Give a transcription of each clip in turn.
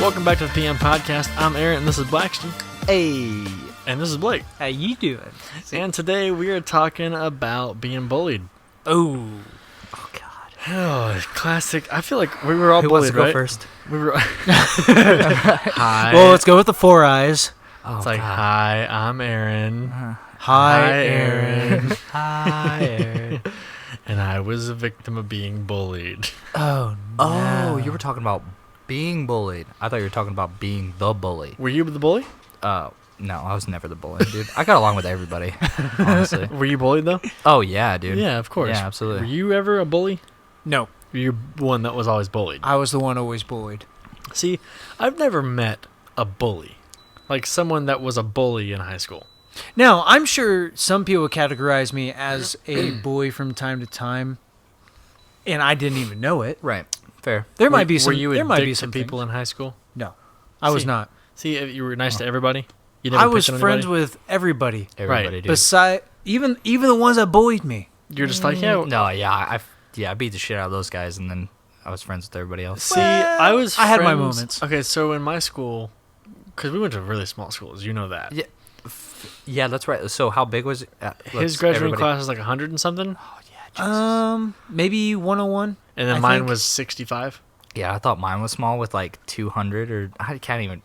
welcome back to the PM Podcast. I'm Aaron, and this is Braxton. Hey. And this is Blake. How you doing? And today we are talking about being bullied. Oh God. Oh, classic. I feel like we were all Who bullied, wants to go right? first? We were. Hi. Well, let's go with the 4 eyes. It's like, hi, I'm Aaron. Hi, Aaron. Hi, Aaron. And I was a victim of being bullied. Oh, no. Oh, you were talking about being bullied. I thought you were talking about being the bully. Were you the bully? No, I was never the bully, dude. I got along with everybody, honestly. Were you bullied, though? Oh, yeah, dude. Yeah, of course. Yeah, absolutely. Were you ever a bully? No. Were you one that was always bullied? I was the one always bullied. See, I've never met a bully. Like someone that was a bully in high school. Now, I'm sure some people categorize me as a bully from time to time, and I didn't even know it. Right. Fair. There might be some. Were you there a might dick be to some people things. in high school? No, I was See, not. See, if you were nice to everybody. You never I was picked on friends anybody? with everybody. Everybody, Right. dude. Beside even the ones that bullied me. You're just like, yeah. No, yeah, I beat the shit out of those guys, and then I was friends with everybody else. See, I was. I had my friends- moments. Okay, so in my school, because we went to really small schools, you know that. Yeah. Yeah, that's right. So how big was it? His graduating class was like 100 and something, Oh, yeah, Jesus. Maybe 101. and then I mine think. was 65. Yeah, I thought mine was small with like 200 or I can't even.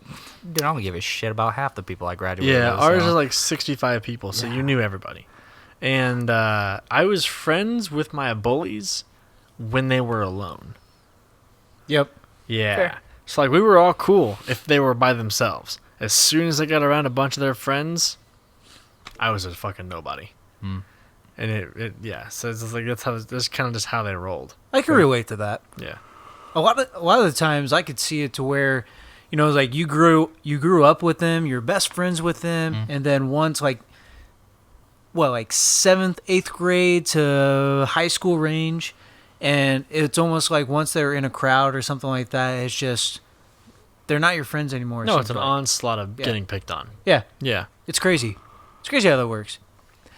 Dude, I don't give a shit about half the people I graduated Yeah, with. ours so. is like 65 people, so you knew everybody. And I was friends with my bullies when they were alone. Yep. Yeah. Fair. So like we were all cool if they were by themselves. As soon as I got around a bunch of their friends, I was a fucking nobody. Hmm. And it yeah, so it's just like that's kind of just how they rolled. I can relate to that. Yeah. A lot of the times I could see it to where, like you grew up with them, you're best friends with them, and then once like 7th, 8th grade to high school range, and it's almost like once they're in a crowd or something like that, it's just they're not your friends anymore. No, it's an like. onslaught of Yeah. getting picked on. Yeah, Yeah. it's crazy. It's crazy how that works.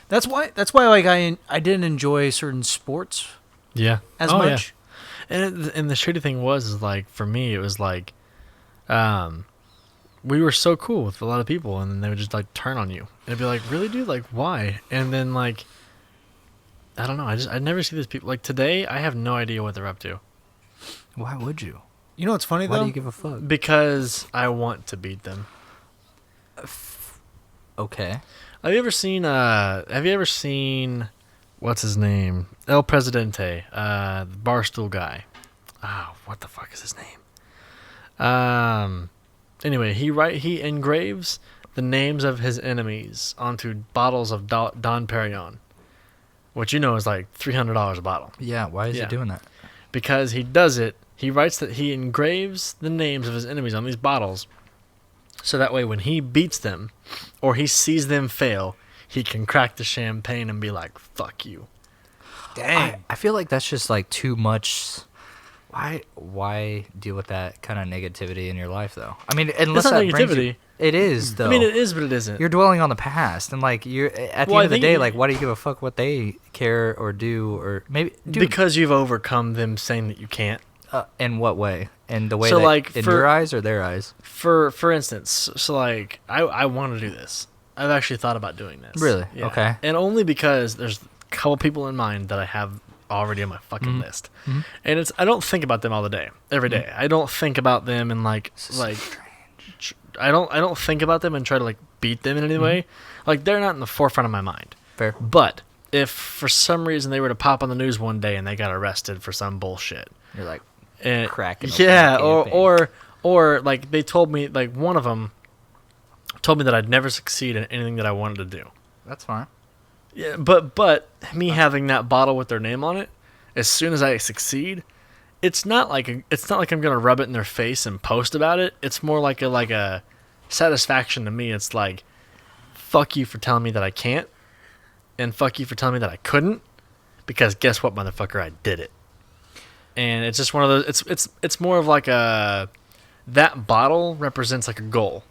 That's why like I didn't enjoy certain sports Yeah. as Oh, yeah. much. And the shitty thing was like for me it was like we were so cool with a lot of people and then they would just like turn on you. And it'd be like, "Really, dude? Like why?" And then like I don't know, I never see these people like today. I have no idea what they're up to Why would you? You know what's funny Why though? do you give a fuck? because I want to beat them. Okay. Have you ever seen what's his name? El Presidente, the Barstool guy. Oh, what the fuck is his name? Anyway, he engraves the names of his enemies onto bottles of Dom Perignon, which is like $300 a bottle. Yeah, why is Yeah. he doing that? Because he does it, he writes that he engraves the names of his enemies on these bottles, so that way when he beats them, or he sees them fail, he can crack the champagne and be like, "Fuck you." Dang. I feel like that's just like too much. Why deal with that kind of negativity in your life, though? I mean, unless not that brings negativity. you, it is though. I mean, it is, but it isn't. You're dwelling on the past, and like you're at the Well, I end of the think day, you- like, why do you give a fuck what they care or do, or maybe dude, Because you've overcome them saying that you can't. in what way? In the way So, that like, in for- your eyes or their eyes? For instance, so like I want to do this. I've actually thought about doing this. Really? Yeah. Okay. And only because there's a couple people in mind that I have already on my fucking list. Mhm. And I don't think about them all the day, every day. I don't think about them and like I don't think about them and try to like beat them in any way. Like they're not in the forefront of my mind. Fair. But if for some reason they were to pop on the news one day and they got arrested for some bullshit, You're like and cracking. open yeah, the or campaign. or like they told me, like one of them told me that I'd never succeed in anything that I wanted to do. That's fine. Yeah, but me having that bottle with their name on it, as soon as I succeed, it's not like I'm gonna rub it in their face and post about it. It's more like a satisfaction to me. It's like, fuck you for telling me that I can't, and fuck you for telling me that I couldn't, because guess what, motherfucker, I did it. And it's just one of those. It's more of like that bottle represents like a goal,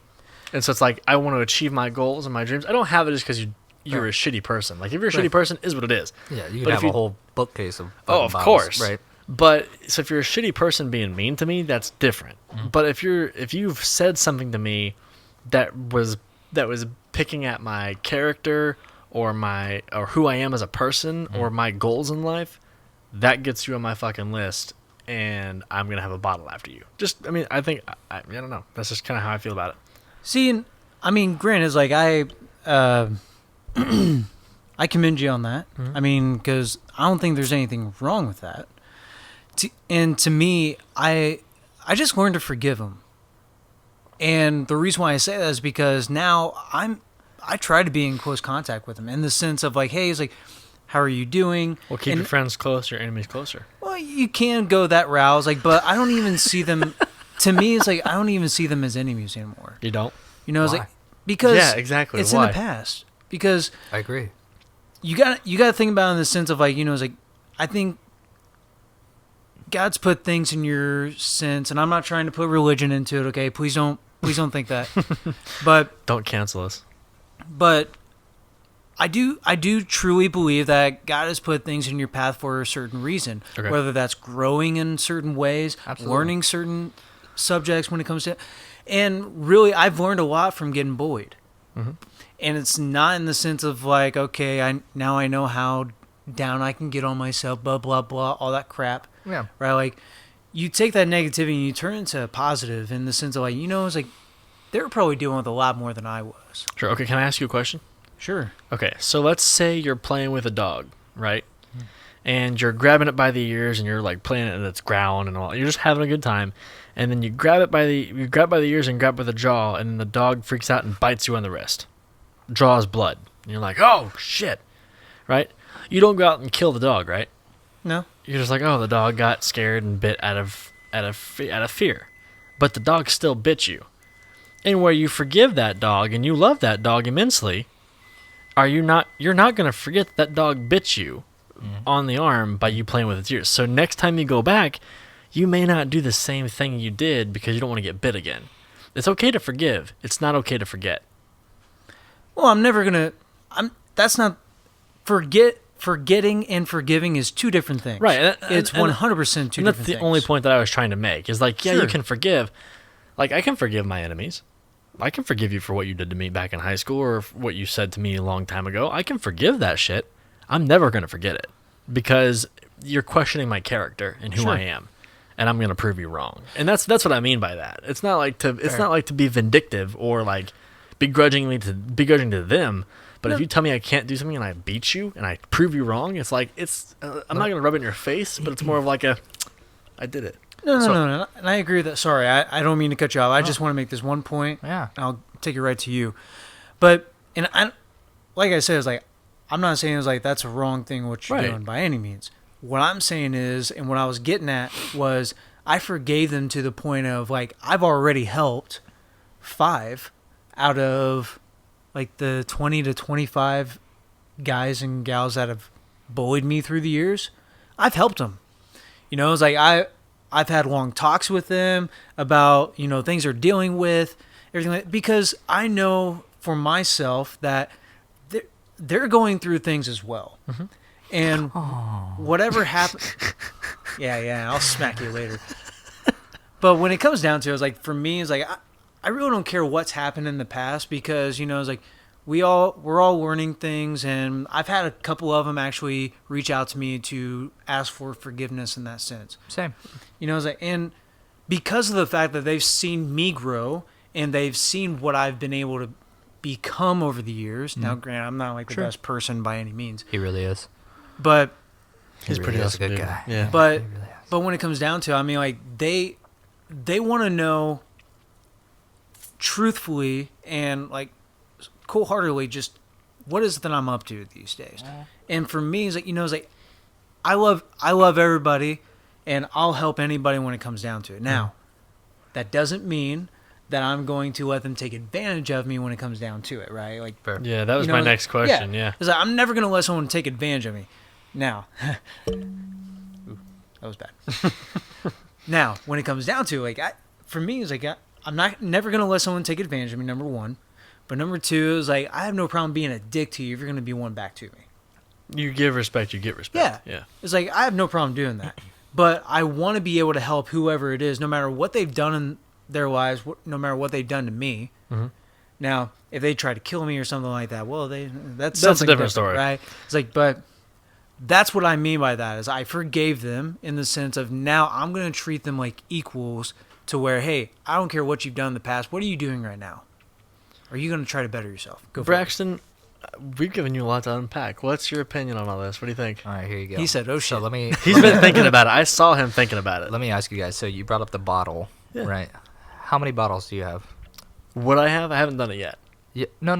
and so it's like I want to achieve my goals and my dreams. I don't have it just because you're Right. a shitty person. Like if you're a Right. shitty person, is what it is. Yeah, you But could if have a whole bookcase of. Oh, fucking of bottles, course. right? But so if you're a shitty person being mean to me, that's different. But if you've said something to me that was picking at my character or who I am as a person or my goals in life, that gets you on my fucking list, and I'm gonna have a bottle after you. Just, I mean, I think I don't know. That's just kind of how I feel about it. See, I mean, granted, it's like I commend you on that. I mean, because I don't think there's anything wrong with that. And to me, I just learned to forgive him. And the reason why I say that is because now I try to be in close contact with him in the sense of like, hey, he's like, how are you doing? Well, keep your friends close, your enemies closer. Well, you can go that route. It's like, but I don't even see them. To me, it's like I don't even see them as enemies anymore. You don't? You know, it's Why? like because Yeah, exactly. it's Why? in the past. Because I agree. you got to think about it in the sense of like, you know, it's like I think God's put things in your sense, and I'm not trying to put religion into it. Okay, please don't think that. But Don't cancel us. But I do truly believe that God has put things in your path for a certain reason. Okay. Whether that's growing in certain ways, Absolutely. learning certain subjects when it comes to, and really I've learned a lot from getting bullied. And it's not in the sense of like, okay, now I know how down I can get on myself, blah blah blah, all that crap. Yeah. Right? Like you take that negativity and you turn it into a positive in the sense of like, you know, it's like they were probably dealing with a lot more than I was. Sure. Okay, can I ask you a question? Sure. Okay, so let's say you're playing with a dog, right? And you're grabbing it by the ears and you're like playing it and it's growling and all. You're just having a good time. And then you grab by the ears and grab by the jaw, and then the dog freaks out and bites you on the wrist. Draws blood. And you're like, "Oh, shit." Right? You don't go out and kill the dog, right? No. You're just like, "Oh, the dog got scared and bit out of fear." But the dog still bit you. And where you forgive that dog and you love that dog immensely, you're not going to forget that dog bit you on the arm by you playing with its ears. So next time you go back, you may not do the same thing you did because you don't want to get bit again. It's okay to forgive. It's not okay to forget. Well, that's not forgetting and forgiving is two different things. Right. It's 100% two different things. That's the only point that I was trying to make is like, yeah, Sure. you can forgive. Like, I can forgive my enemies. I can forgive you for what you did to me back in high school or what you said to me a long time ago. I can forgive that shit. I'm never going to forget it because you're questioning my character and who Sure. I am, and I'm going to prove you wrong. And that's what I mean by that. It's not like to be vindictive or like begrudging to them. But if you tell me I can't do something and I beat you and I prove you wrong, it's like I'm not going to rub it in your face, but it's more of like I did it. No. And I agree with that. Sorry, I don't mean to cut you off. I just want to make this one point. Yeah. I'll take it right to you. But, like I said, it's like, I'm not saying it's like that's a wrong thing what you're Right. doing by any means. What I'm saying is, and what I was getting at was, I forgave them to the point of like, I've already helped 5 out of like the 20 to 25 guys and gals that have bullied me through the years. I've helped them. You know, it's like I've had long talks with them about, you know, things they're dealing with, everything because I know for myself that they're going through things as well. And whatever happens, yeah, I'll smack you later. But when it comes down to it, it's like, for me, it's like, I really don't care what's happened in the past because, you know, it's like, we're all learning things, and I've had a couple of them actually reach out to me to ask for forgiveness in that sense. Same. You know, it's like, and because of the fact that they've seen me grow and they've seen what I've been able to become over the years. Now, granted, I'm not like the best person by any means, He really is. but He's He pretty really is a awesome good dude. guy. Yeah. but He really is. but when it comes down to it, I mean, like they want to know truthfully and like cold-heartedly just what is it that I'm up to these days. And for me, it's like, you know, it's like I love everybody, and I'll help anybody when it comes down to it. Now, that doesn't mean that I'm going to let them take advantage of me when it comes down to it, right? Like, Fair. Yeah, that was you my know, next question. Yeah. It's like, I'm never going to let someone take advantage of me. Now, ooh, that was bad. Now, when it comes down to it, like, for me, it's like, I'm never going to let someone take advantage of me, number one. But number two is like, I have no problem being a dick to you if you're going to be one back to me. You give respect, you get respect. Yeah. Yeah. It's like, I have no problem doing that. but I want to be able to help whoever it is, no matter what they've done in their lives, no matter what they've done to me. Mm-hmm. Now, if they try to kill me or something like that, well, that's a something different story, right? It's like, but that's what I mean by that is I forgave them in the sense of now I'm going to treat them like equals to where, hey, I don't care what you've done in the past. What are you doing right now? Are you going to try to better yourself? Go for Braxton, we've given you a lot to unpack. What's your opinion on all this? What do you think? All right, here you go. He said, "Oh shit." So let me. He's been thinking about it. I saw him thinking about it. Let me ask you guys. So you brought up the bottle, Yeah. right? How many bottles do you have? What I have, I haven't done it yet. Yeah. No.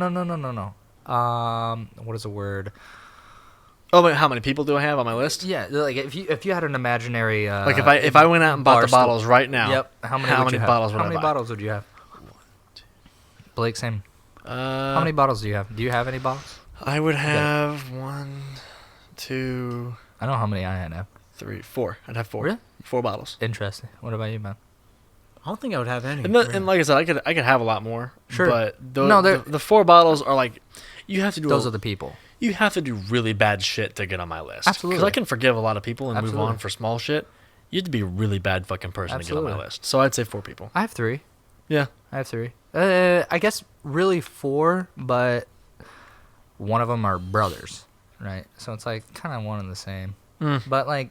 What is the word? Oh, wait, how many people do I have on my list? Yeah, like if you had an imaginary Like if I went out and bought the bottles right now. Yep. How many bottles would How I many buy? bottles would you have? Blake, same. How many bottles do you have? Do you have any bottles? I would have 1, 2, I know how many I have. 3, 4. I'd have 4. Really? 4 bottles. Interesting. What about you, man? I don't think I would have any. And like I said, I could have a lot more. Sure. But No, the 4 bottles are like you have to do. Those are the people. You have to do really bad shit to get on my list. Absolutely. Because I can forgive a lot of people and move Absolutely. on for small shit. You have to be a really bad fucking person to get on Absolutely. my list. So I'd say 4 people. I have 3. Yeah. I have 3. I guess really 4, but one of them are brothers, right? So it's like kind of one and the same. But like,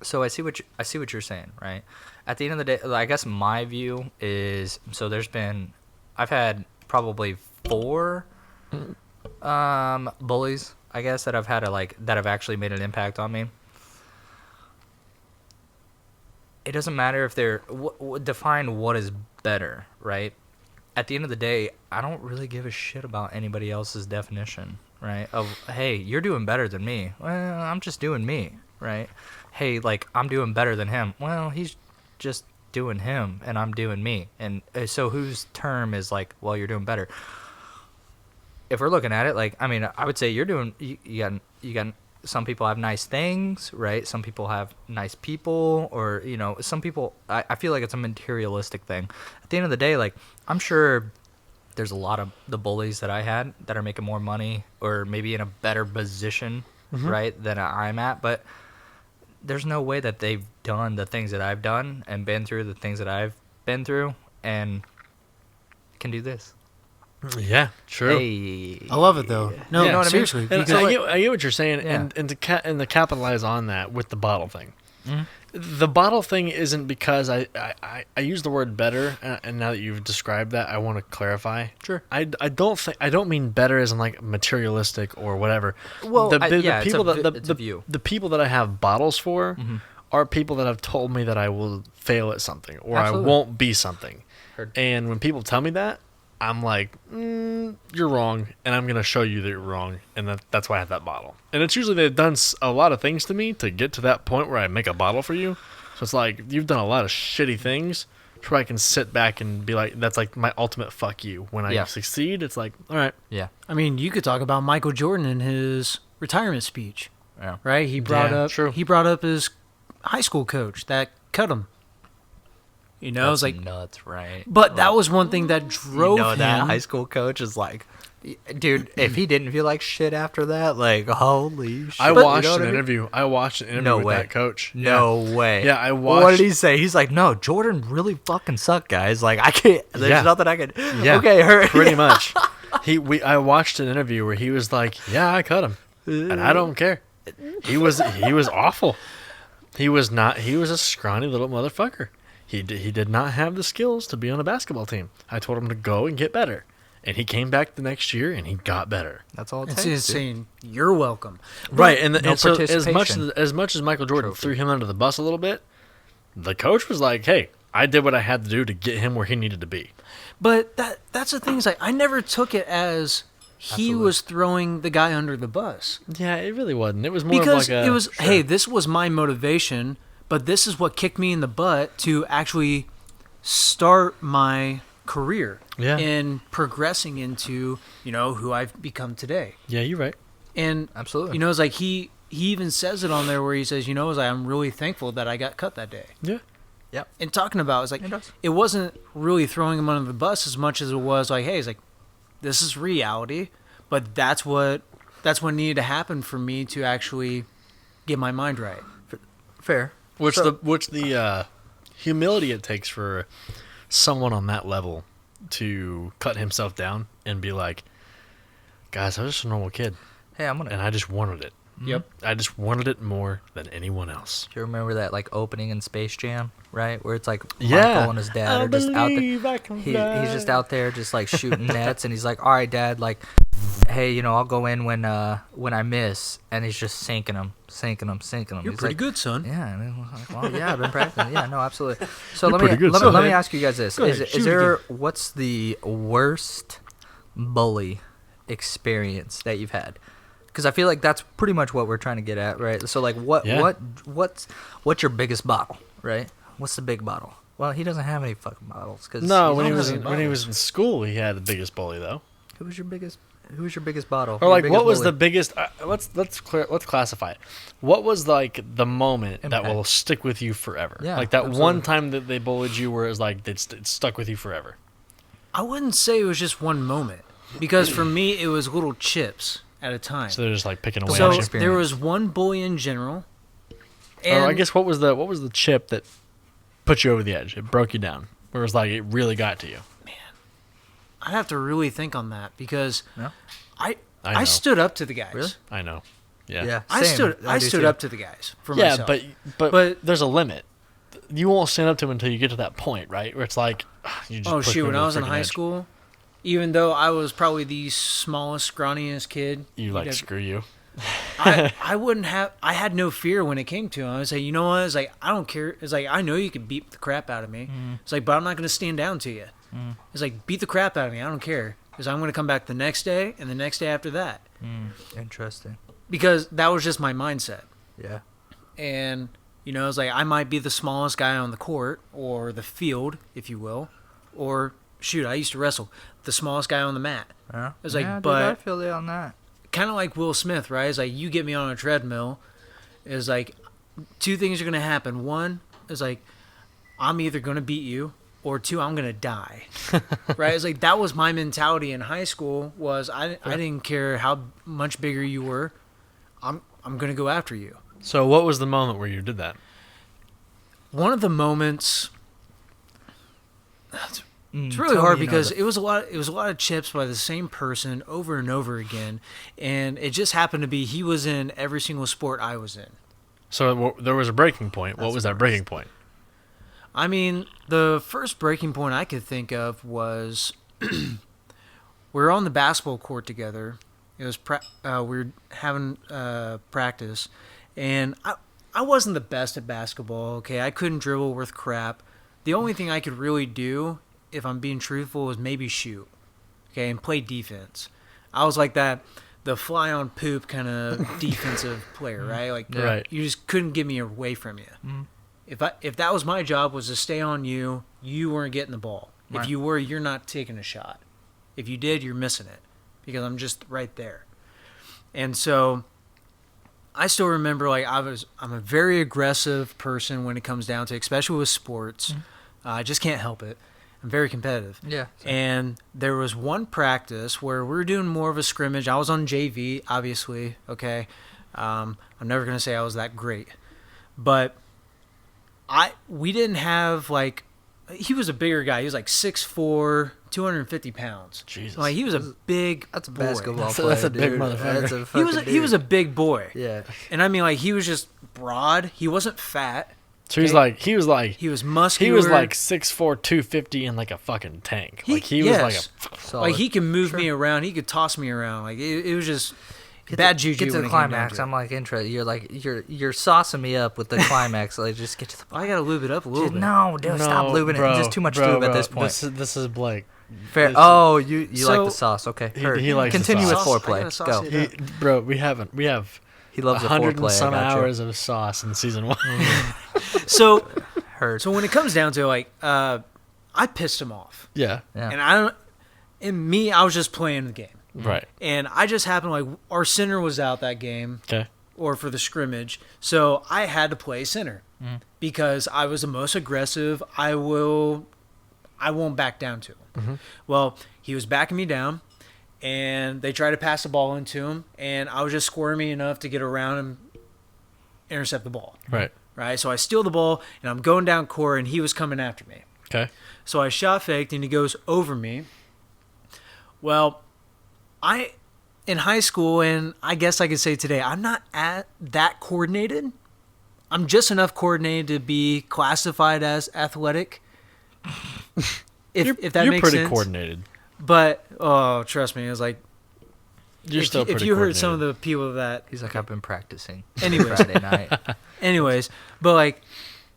so I see what you're saying, right? At the end of the day, I guess my view is so I've had probably 4 bullies, I guess, that I've had that have actually made an impact on me. It doesn't matter if they're define what is better, right? At the end of the day, I don't really give a shit about anybody else's definition, right? Of, hey, you're doing better than me. Well, I'm just doing me, right? Hey, like, I'm doing better than him. Well, he's just doing him, and I'm doing me. And so whose term is like, well, you're doing better? If we're looking at it, like, I mean, I would say you're doing, you got some people have nice things, right? Some people have nice people, or, you know, some people, I feel like it's a materialistic thing. At the end of the day, like, I'm sure there's a lot of the bullies that I had that are making more money or maybe in a better position, right, than I'm at, but there's no way that they've done the things that I've done and been through the things that I've been through and can do this. Yeah, true. Hey. I love it though. No, Yeah. know what I mean? seriously. And because I get what you're saying, Yeah. and to capitalize on that with the bottle thing. Mm-hmm. The bottle thing isn't because I use the word better, and now that you've described that, I want to clarify. Sure. I don't mean better as in like materialistic or whatever. Well, the it's people it's a view. the people that I have bottles for are people that have told me that I will fail at something or Absolutely. I won't be something. Heard. And when people tell me that, I'm like, you're wrong, and I'm going to show you that you're wrong, and that's why I have that bottle. And it's usually they've done a lot of things to me to get to that point where I make a bottle for you. So it's like, you've done a lot of shitty things where I can sit back and be like, that's like my ultimate fuck you. When I succeed, it's like, all right. Yeah. I mean, you could talk about Michael Jordan in his retirement speech, Yeah. right? He brought true. up his high school coach that cut him. You know, That's it's like, nuts, right? but that was one thing that drove you know, him. that high school coach is like, dude, if he didn't feel like shit after that, like, holy shit. I You know watched what an I mean? interview. I watched an interview No with way. that coach. No way. Yeah, I What watched. did he say? He's like, no, Jordan really fucking sucked, guys. Like, I can't. There's Yeah. nothing I can. Yeah, Okay, hurt. pretty much. I watched an interview where he was like, "Yeah, I cut him, and I don't care." He was awful. He was a scrawny little motherfucker. He did not have the skills to be on a basketball team. I told him to go and get better, and he came back the next year and he got better. That's all it It's takes. dude. saying you're welcome. Right, and No so as participation. much as Michael Jordan Trophy. threw him under the bus a little bit, the coach was like, "Hey, I did what I had to do to get him where he needed to be." But that's the thing is like I never took it as he Absolutely. was throwing the guy under the bus Yeah, it really wasn't. It was more because of like it was hey, this was my motivation, but this is what kicked me in the butt to actually start my career Yeah. in progressing into, you know, who I've become today. Yeah, you're right. And Absolutely. you know, it's like he even says it on there where he says, you know, it's like, I'm really thankful that I got cut that day. Yeah. Yep. And talking about it's like It does. it wasn't really throwing him under the bus as much as it was like, hey, it's like this is reality, but that's what needed to happen for me to actually get my mind right. Fair. Which the humility it takes for someone on that level to cut himself down and be like, guys, I was just a normal kid, Hey, I'm gonna. and I just wanted it. Yep. I just wanted it more than anyone else. Do you remember that like opening in Space Jam, right? Where it's like Yeah. Michael and his dad are just out there. He's just out there, just like shooting nets, and he's like, "All right, Dad, like, hey, you know, I'll go in when I miss," and he's just sinking them. You're He's pretty like, good, son. Yeah, and I'm like, well, yeah, I've been practicing. Yeah, no, absolutely. So You're let me pretty good, let, son. me let me ask you guys this: Go ahead, Is shoot there again. what's the worst bully experience that you've had? Because I feel like that's pretty much what we're trying to get at, right? So like, what's your biggest bottle, right? What's the big bottle? Well, he doesn't have any fucking bottles. Cause No, he's when he not was having when he bottles. was in school, he had the biggest bully though. Who was your biggest bottle? Or Your like, biggest what was bully? the biggest? Let's classify it. What was like the moment that Impact. will stick with you forever? Yeah, like that absolutely. one time that they bullied you, where it was like it stuck with you forever. I wouldn't say it was just one moment, because for me it was little chips at a time. So they're just like picking away So at you. there was one bully in general. And Or I guess what was the chip that put you over the edge? It broke you down. Where it was like it really got to you. I'd have to really think on that, because No? I know. stood up to the guys. Really? I know. Yeah. Yeah, I same. I do stood too. up to the guys for Yeah, myself. but there's a limit. You won't stand up to him until you get to that point, right? Where it's like, you just Oh push shoot! me When over I the was in freaking high edge. school, even though I was probably the smallest, scrawniest kid, You like screw you. I wouldn't have. I had no fear when it came to him. I was like, you know what? It's like, I don't care. It's like, I know you can beat the crap out of me. It's like, but I'm not going to stand down to you. It's like, beat the crap out of me. I don't care, because I'm going to come back the next day and the next day after that, Interesting. because that was just my mindset. Yeah. And you know, it's like, I might be the smallest guy on the court or the field, if you will, or shoot, I used to wrestle, the smallest guy on the mat. Yeah. It's like, yeah, but- dude, I feel you on that. Kind of like Will Smith, right? It's like, you get me on a treadmill, is like, two things are going to happen. One is like, I'm either going to beat you, or two, I'm going to die. Right? It's like, that was my mentality in high school, was I didn't care how much bigger you were. I'm going to go after you. So what was the moment where you did that? One of the moments, it's really Tell hard, me, you know, because the- it was a lot of chips by the same person over and over again, and it just happened to be he was in every single sport I was in. So there was a breaking point. What was that breaking point? I mean, the first breaking point I could think of was we were on the basketball court together. It was we were having practice, and I wasn't the best at basketball. Okay, I couldn't dribble worth crap. The only thing I could really do, if I'm being truthful, is maybe shoot. Okay, and play defense. I was like that, the fly on poop kind of defensive player, right? Like, Right. you just couldn't get me away from you. If that was my job, was to stay on you, you weren't getting the ball. Right. If you were, you're not taking a shot. If you did, you're missing it, because I'm just right there. And so I still remember, like, I'm a very aggressive person when it comes down to, especially with sports. I just can't help it. I'm very competitive. Yeah. And there was one practice where we were doing more of a scrimmage. I was on JV, obviously. Okay, I'm never gonna say I was that great, but we didn't have, like, he was a bigger guy. He was like 6'4", 250 pounds. Jesus. Like, he was a big That's a boy. basketball That's a- player. that's a big dude. motherfucker. That's a He was fucking he was a dude. big boy. Yeah. And I mean, like, he was just broad. He wasn't fat. So he was He was muscular. he was like 6'4", 250 and like a fucking tank. Like he was like yes. a Solid. Like, he can move Sure. me around. He could toss me around. Like, it was just Get bad to, juju. Get to when the it came down climax. to it. I'm like interested. You're like you're saucing me up with the climax. Like, just get to the. I gotta lube it up a little Dude, bit. no, dude, stop lubing it. There's too much lube at this point. This is Blake. Fair. this- Oh, you like So- the sauce? Okay. He- Heard. he likes the Continue with sauce. I foreplay. gotta sauce Go. it He, up. bro, we have He loves the 100 foreplay. and some I got hours of sauce in season 1. So, you. Heard. so when it comes down to, like, I pissed him off, Yeah, Yeah. and I was just playing the game, right. and I just happened, like, our center was out that game, Okay. or for the scrimmage, so I had to play center because I was the most aggressive. I won't back down to him. Well, he was backing me down, and they tried to pass the ball into him, and I was just squirmy enough to get around and intercept the ball. Right. right? So I steal the ball, and I'm going down court, and he was coming after me. Okay. So I shot faked, and he goes over me. Well, in high school, and I guess I could say today, I'm not that coordinated. I'm just enough coordinated to be classified as athletic. If that makes sense. You're pretty coordinated. But, trust me, it was like, If you heard some of the people that... He's like, I've been practicing. Anyways. Friday night. Anyways, but like,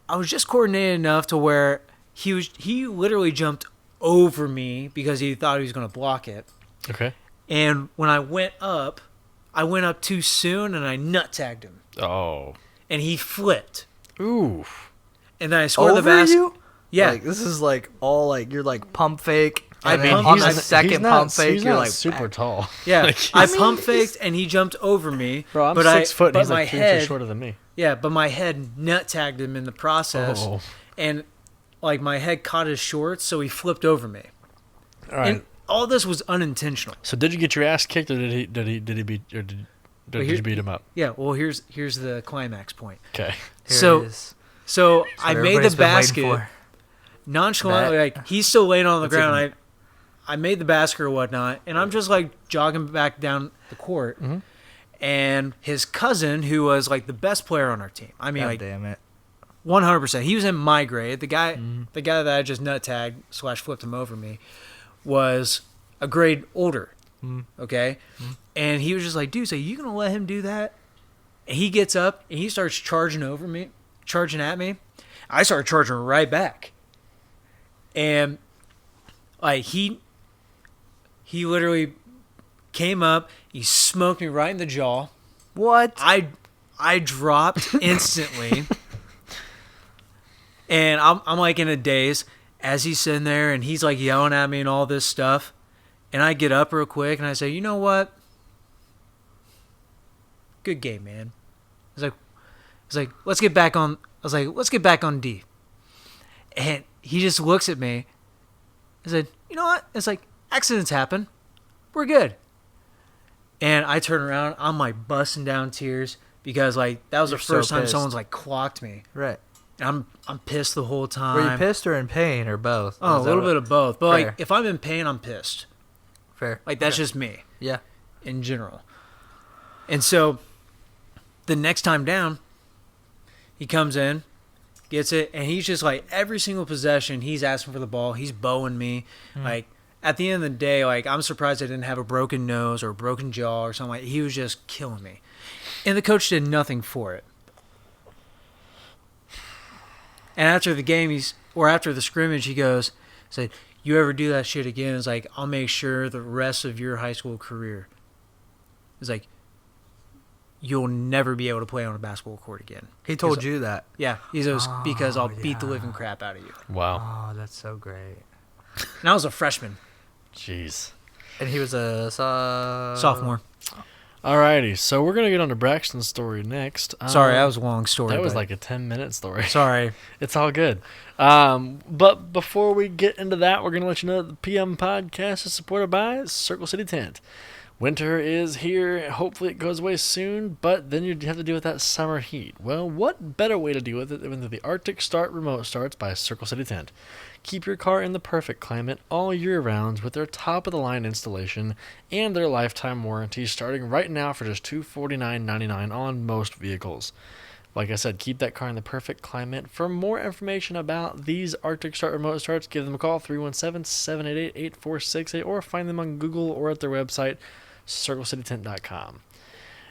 I was just coordinated enough to where he literally jumped over me because he thought he was going to block it. Okay. And when I went up too soon and I nut tagged him. Oh. And he flipped. Ooh. And then I scored the Over basket. you? Yeah. Like, this is like all like, you're like pump fake. I And then mean, on he's the not- second pump fake, he's you're not like super tall. Yeah, Like, I he's- pump faked and he jumped over me. Bro, I'm but 6 foot. but And he's my like 3 head, inches shorter than me. Yeah, but my head nut tagged him in the process, Oh. and like my head caught his shorts, so he flipped over me. All right. And all this was unintentional. So did you get your ass kicked, or did he beat, or did you beat him up? Yeah. Well, here's the climax point. Okay. Here So- it is. So That's I what made everybody's the been waiting basket for. nonchalantly, That- like he's still laying on the That's ground. I made the basket or whatnot, and I'm just like jogging back down the court. Mhm. And his cousin, who was like the best player on our team, I mean, God like damn it. 100%. He was in my grade. The guy that I just nut tagged / flipped him over me was a grade older. Okay, and he was just like, "Dude, so you gonna let him do that?" And he gets up and he starts charging at me. I start charging right back, and like he literally came up. He smoked me right in the jaw. What? I dropped instantly. And I'm like in a daze as he's sitting there and he's like yelling at me and all this stuff. And I get up real quick and I say, "You know what? Good game, man." I was like, let's get back on D. And he just looks at me. I said, "You know what?" It's like, accidents happen. We're good. And I turn around, I'm like busting down tears because like that was You're the first so time pissed. someone's like clocked me. Right. And I'm pissed the whole time. Were you pissed or in pain or both? Oh, a Is that little what- bit of both. But Fair. like if I'm in pain, I'm pissed. Fair. Like that's just me Yeah. in general. And so the next time down, he comes in, gets it, and he's just like every single possession, he's asking for the ball. He's bowing me. Like at the end of the day, like I'm surprised I didn't have a broken nose or a broken jaw or something. Like he was just killing me, and the coach did nothing for it. And after the game, after the scrimmage, he said, "You ever do that shit again?" It's like, "I'll make sure the rest of your high school career." It's like, "You'll never be able to play on a basketball court again." He told you that. Yeah, because I'll beat the yeah. living crap out of you. Wow. Oh, that's so great. And I was a freshman, Jeez. And he was a sophomore. Alrighty, so we're gonna get on to Braxton's story next. Sorry, that was a long story. That was but- like a 10-minute story. Sorry. It's all good. But before we get into that, we're going to let you know that the PM podcast is supported by Circle City Tent. Winter is here. Hopefully it goes away soon, but then you have to deal with that summer heat. Well, what better way to deal with it than the Arctic Start Remote Starts by Circle City Tent? Keep your car in the perfect climate all year round with their top-of-the-line installation and their lifetime warranty starting right now for just $249.99 on most vehicles. Like I said, keep that car in the perfect climate. For more information about these Arctic Start Remote Starts, give them a call, 317-788-8468, or find them on Google or at their website, circlecitytent.com.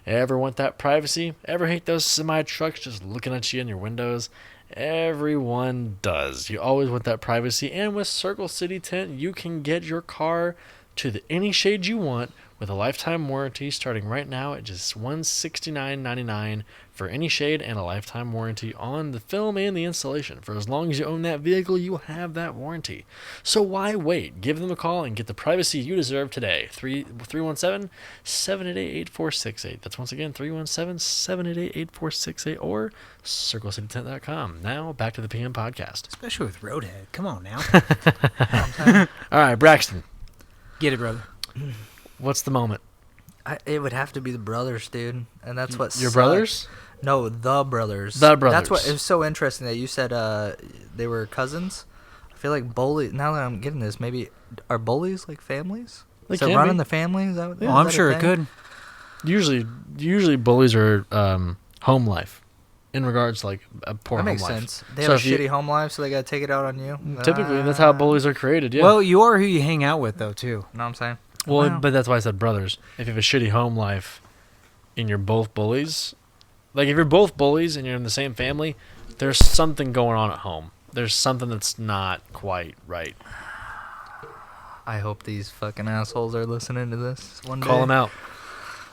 Ever want that privacy? Ever hate those semi-trucks just looking at you in your windows? Everyone does. You always want that privacy, and with Circle City Tent, you can get your car to any shade you want with a lifetime warranty starting right now at just $169.99 for any shade and a lifetime warranty on the film and the installation. For as long as you own that vehicle, you will have that warranty. So why wait? Give them a call and get the privacy you deserve today. 317-788-8468. That's once again 317-788-8468 or circlecitytent.com. Now back to the PM podcast. Especially with Roadhead. Come on now. All right, Braxton, Get it, brother. what's the moment? It would have to be the brothers, dude, and that's what Your sucks. brothers? No, the brothers. The brothers. That's what. It was so interesting that you said they were cousins. I feel like Bully. Now that I'm getting this, maybe are bullies like families? They Is it can running be. the family? Is that? Oh, I'm sure it could. Usually bullies are home life, in regards to like a poor That home makes life. sense. They So have a if you- shitty home life, so they gotta take it out on you. Typically, that's how bullies are created. Yeah. Well, you are who you hang out with, though, too. Know what I'm saying? Well, Wow. but that's why I said brothers. If you have a shitty home life, and you're both bullies, like if you're both bullies and you're in the same family, there's something going on at home. There's something that's not quite right. I hope these fucking assholes are listening to this one day. Call them out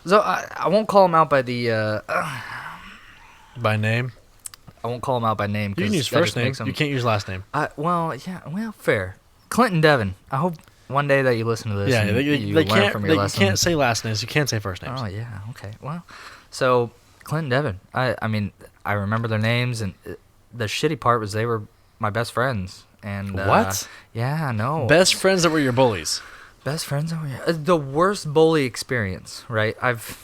So I won't call them out by the. by name. I won't call them out by name. You can 'cause use that first just name. makes 'em- You can't use last name. Well, fair. Clinton Devon. I hope one day that you listen to this. Yeah, and they you they learn can't. from They your lesson. can't say last names. You can't say first names. Oh yeah. Okay. Well, so Clinton Devon. I mean, I remember their names, and the shitty part was they were my best friends. And What? Yeah. No. Best friends that were your bullies. Best friends. Oh yeah. The worst bully experience. Right. I've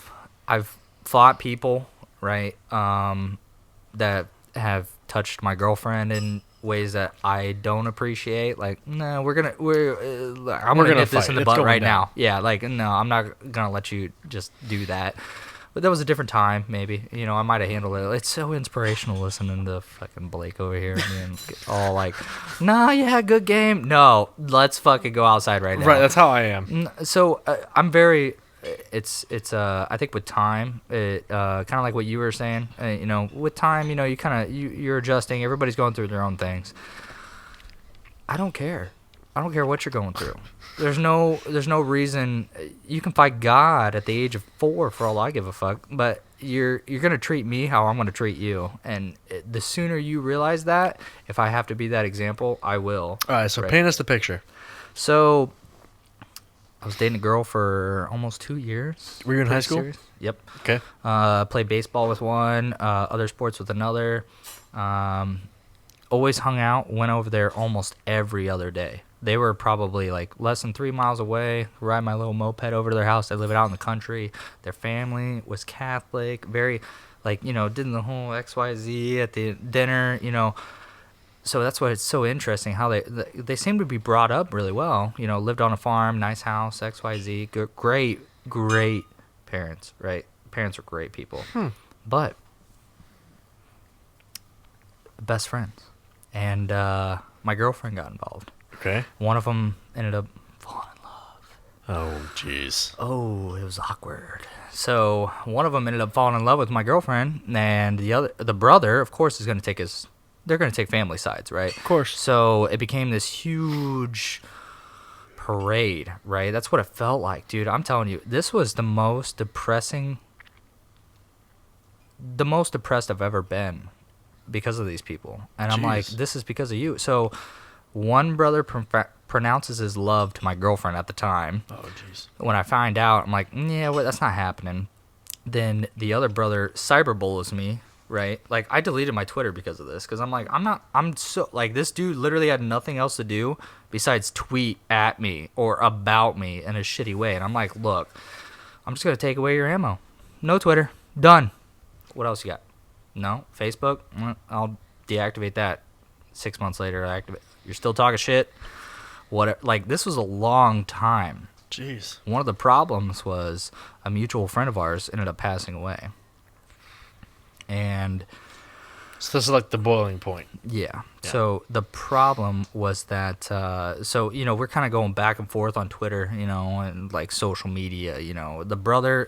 fought people. Right. That have touched my girlfriend in ways that I don't appreciate. Like, no, I'm gonna gonna nip this fight. in the It's butt going right down. now. Yeah, like, no, I'm not gonna let you just do that. But that was a different time, maybe. You know, I might have handled it. It's so inspirational listening to fucking Blake over here and all like, nah, yeah, good game. No, let's fucking go outside right now. Right. That's how I am. So I'm very. It's I think with time, it kind of like what you were saying. You know, with time, you know, you're adjusting. Everybody's going through their own things. I don't care. I don't care what you're going through. There's no reason. You can fight God at the age of 4 for all I give a fuck. But you're gonna treat me how I'm gonna treat you. And the sooner you realize that, if I have to be that example, I will. All right. So Right. paint us the picture. So I was dating a girl for almost 2 years. Were you in high Pretty school? serious. Yep. Okay. Played baseball with one, other sports with another. Always hung out, went over there almost every other day. They were probably like less than 3 miles away. Ride my little moped over to their house. They live out in the country. Their family was Catholic, very, like, you know, did the whole XYZ at the dinner, you know. So that's why it's so interesting how they seem to be brought up really well. You know, lived on a farm, nice house, XYZ, great parents, right? Parents are great people. But best friends. And my girlfriend got involved. Okay. One of them ended up falling in love. Oh, jeez. Oh, it was awkward. So one of them ended up falling in love with my girlfriend, and the brother, of course, is going to take they're going to take family sides, right? Of course. So it became this huge parade, right? That's what it felt like, dude. I'm telling you, this was the most depressed I've ever been because of these people. And I'm like, Jeez. this is because of you. So one brother pronounces his love to my girlfriend at the time. Oh, jeez. When I find out, I'm like, yeah, well, that's not happening. Then the other brother cyberbullies me, right? Like, I deleted my Twitter because of this, because I'm like, this dude literally had nothing else to do besides tweet at me or about me in a shitty way. And I'm like, look, I'm just going to take away your ammo. No Twitter. Done. What else you got? No. Facebook? I'll deactivate that. 6 months later, I activate. You're still talking shit? What? Like, this was a long time. Jeez. One of the problems was a mutual friend of ours ended up passing away. And So this is like the boiling point. yeah. So the problem was that, so, you know, we're kind of going back and forth on Twitter, you know, and like social media, you know. The brother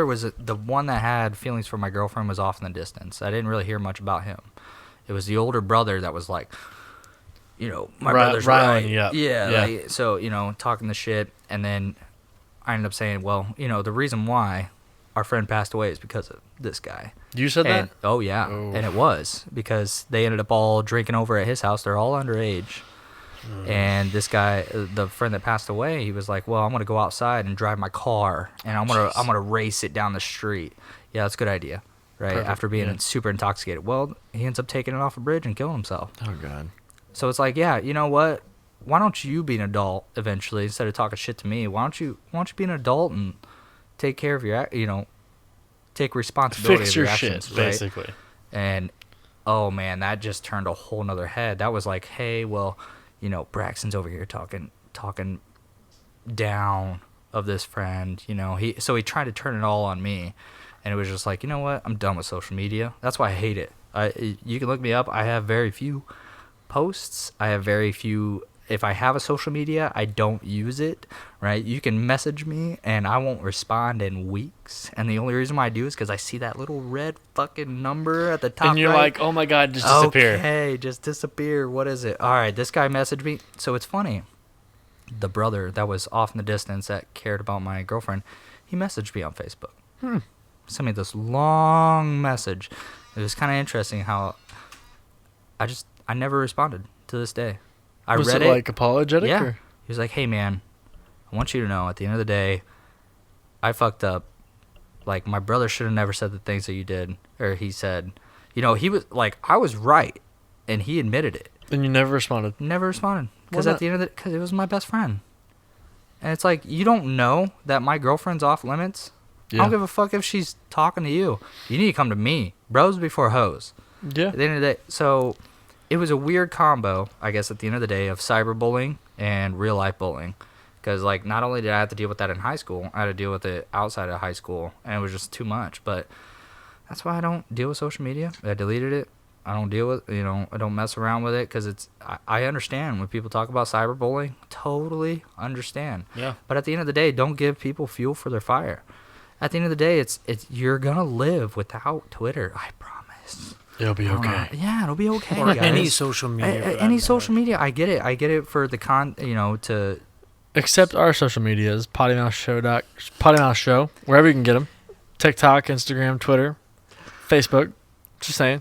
was the one that had feelings for my girlfriend, was off in the distance. I didn't really hear much about him. It was the older brother that was like, you know, my brother's riling right. you up. Yeah. Yeah. Like, so, you know, talking the shit. And then I ended up saying, well, you know, the reason why our friend passed away is because of this guy. You said And, that? oh, yeah. Oh. And it was because they ended up all drinking over at his house. They're all underage. And this guy, the friend that passed away, he was like, well, I'm going to go outside and drive my car, and I'm gonna race it down the street. Yeah, that's a good idea, right? Perfect, After being yeah. super intoxicated. Well, he ends up taking it off a bridge and killing himself. Oh, God. So it's like, yeah, you know what? Why don't you be an adult eventually instead of talking shit to me? Why don't you be an adult and take care of your, you know, take responsibility Fix of your your shit, actions, right? basically. And oh man, that just turned a whole nother head. That was like, hey, well, Braxton's over here talking down of this friend, he tried to turn it all on me, and it was just like, you know what, I'm done with social media. That's why I hate it. You can look me up. I have very few posts. I have very few. If I have a social media, I don't use it, right? You can message me, and I won't respond in weeks. And the only reason why I do is because I see that little red fucking number at the top. And you're right. like, oh my God, just disappear. Okay, just disappear. What is it? All right, this guy messaged me. So it's funny. The brother that was off in the distance that cared about my girlfriend, he messaged me on Facebook. Sent me this long message. It was kind of interesting how I never responded to this day. I was read it like apologetic? Yeah. Or? He was like, hey, man, I want you to know at the end of the day, I fucked up. Like, my brother should have never said the things that you did. Or he said, he was like, I was right. And he admitted it. And you never responded? Never responded. Why Because not? at the end of the because it was my best friend. And it's like, you don't know that my girlfriend's off limits? Yeah. I don't give a fuck if she's talking to you. You need to come to me. Bros before hoes. Yeah. At the end of the day, so it was a weird combo, I guess, at the end of the day, of cyberbullying and real life bullying. Because, like, not only did I have to deal with that in high school, I had to deal with it outside of high school, and it was just too much. But that's why I don't deal with social media. I deleted it. I don't deal with, I don't mess around with it because I understand when people talk about cyberbullying. Totally understand. Yeah. But at the end of the day, don't give people fuel for their fire. At the end of the day, it's you're gonna live without Twitter. I promise. It'll be okay. Yeah, it'll be okay. Or guys. any social media. for that Any matter. social media. I get it. I get it for the to. Except our social medias, Potty Mouth Show, wherever you can get them. TikTok, Instagram, Twitter, Facebook. Just saying.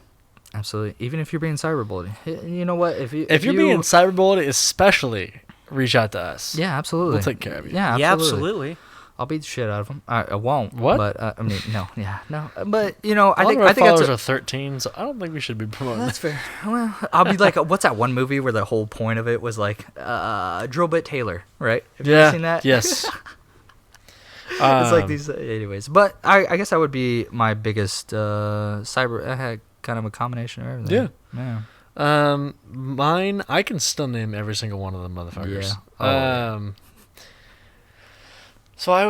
Absolutely. Even if you're being cyberbullied, you know what? If If you're being cyberbullied, especially reach out to us. yeah, absolutely. We'll take care of you. Yeah, absolutely. Yeah, absolutely. I'll beat the shit out of them. I won't. What? But I mean, no. Yeah, no. But I All think of our I think followers that's are 13, so I don't think we should be promoting that's that. fair. Well, I'll be like, what's that one movie where the whole point of it was like Drill Bit Taylor, right? Have you ever seen that? Yes. It's like these, anyways. But I guess that would be my biggest cyber. I had kind of a combination of everything. Yeah. Yeah. Mine, I can still name every single one of them motherfuckers. Yeah. So I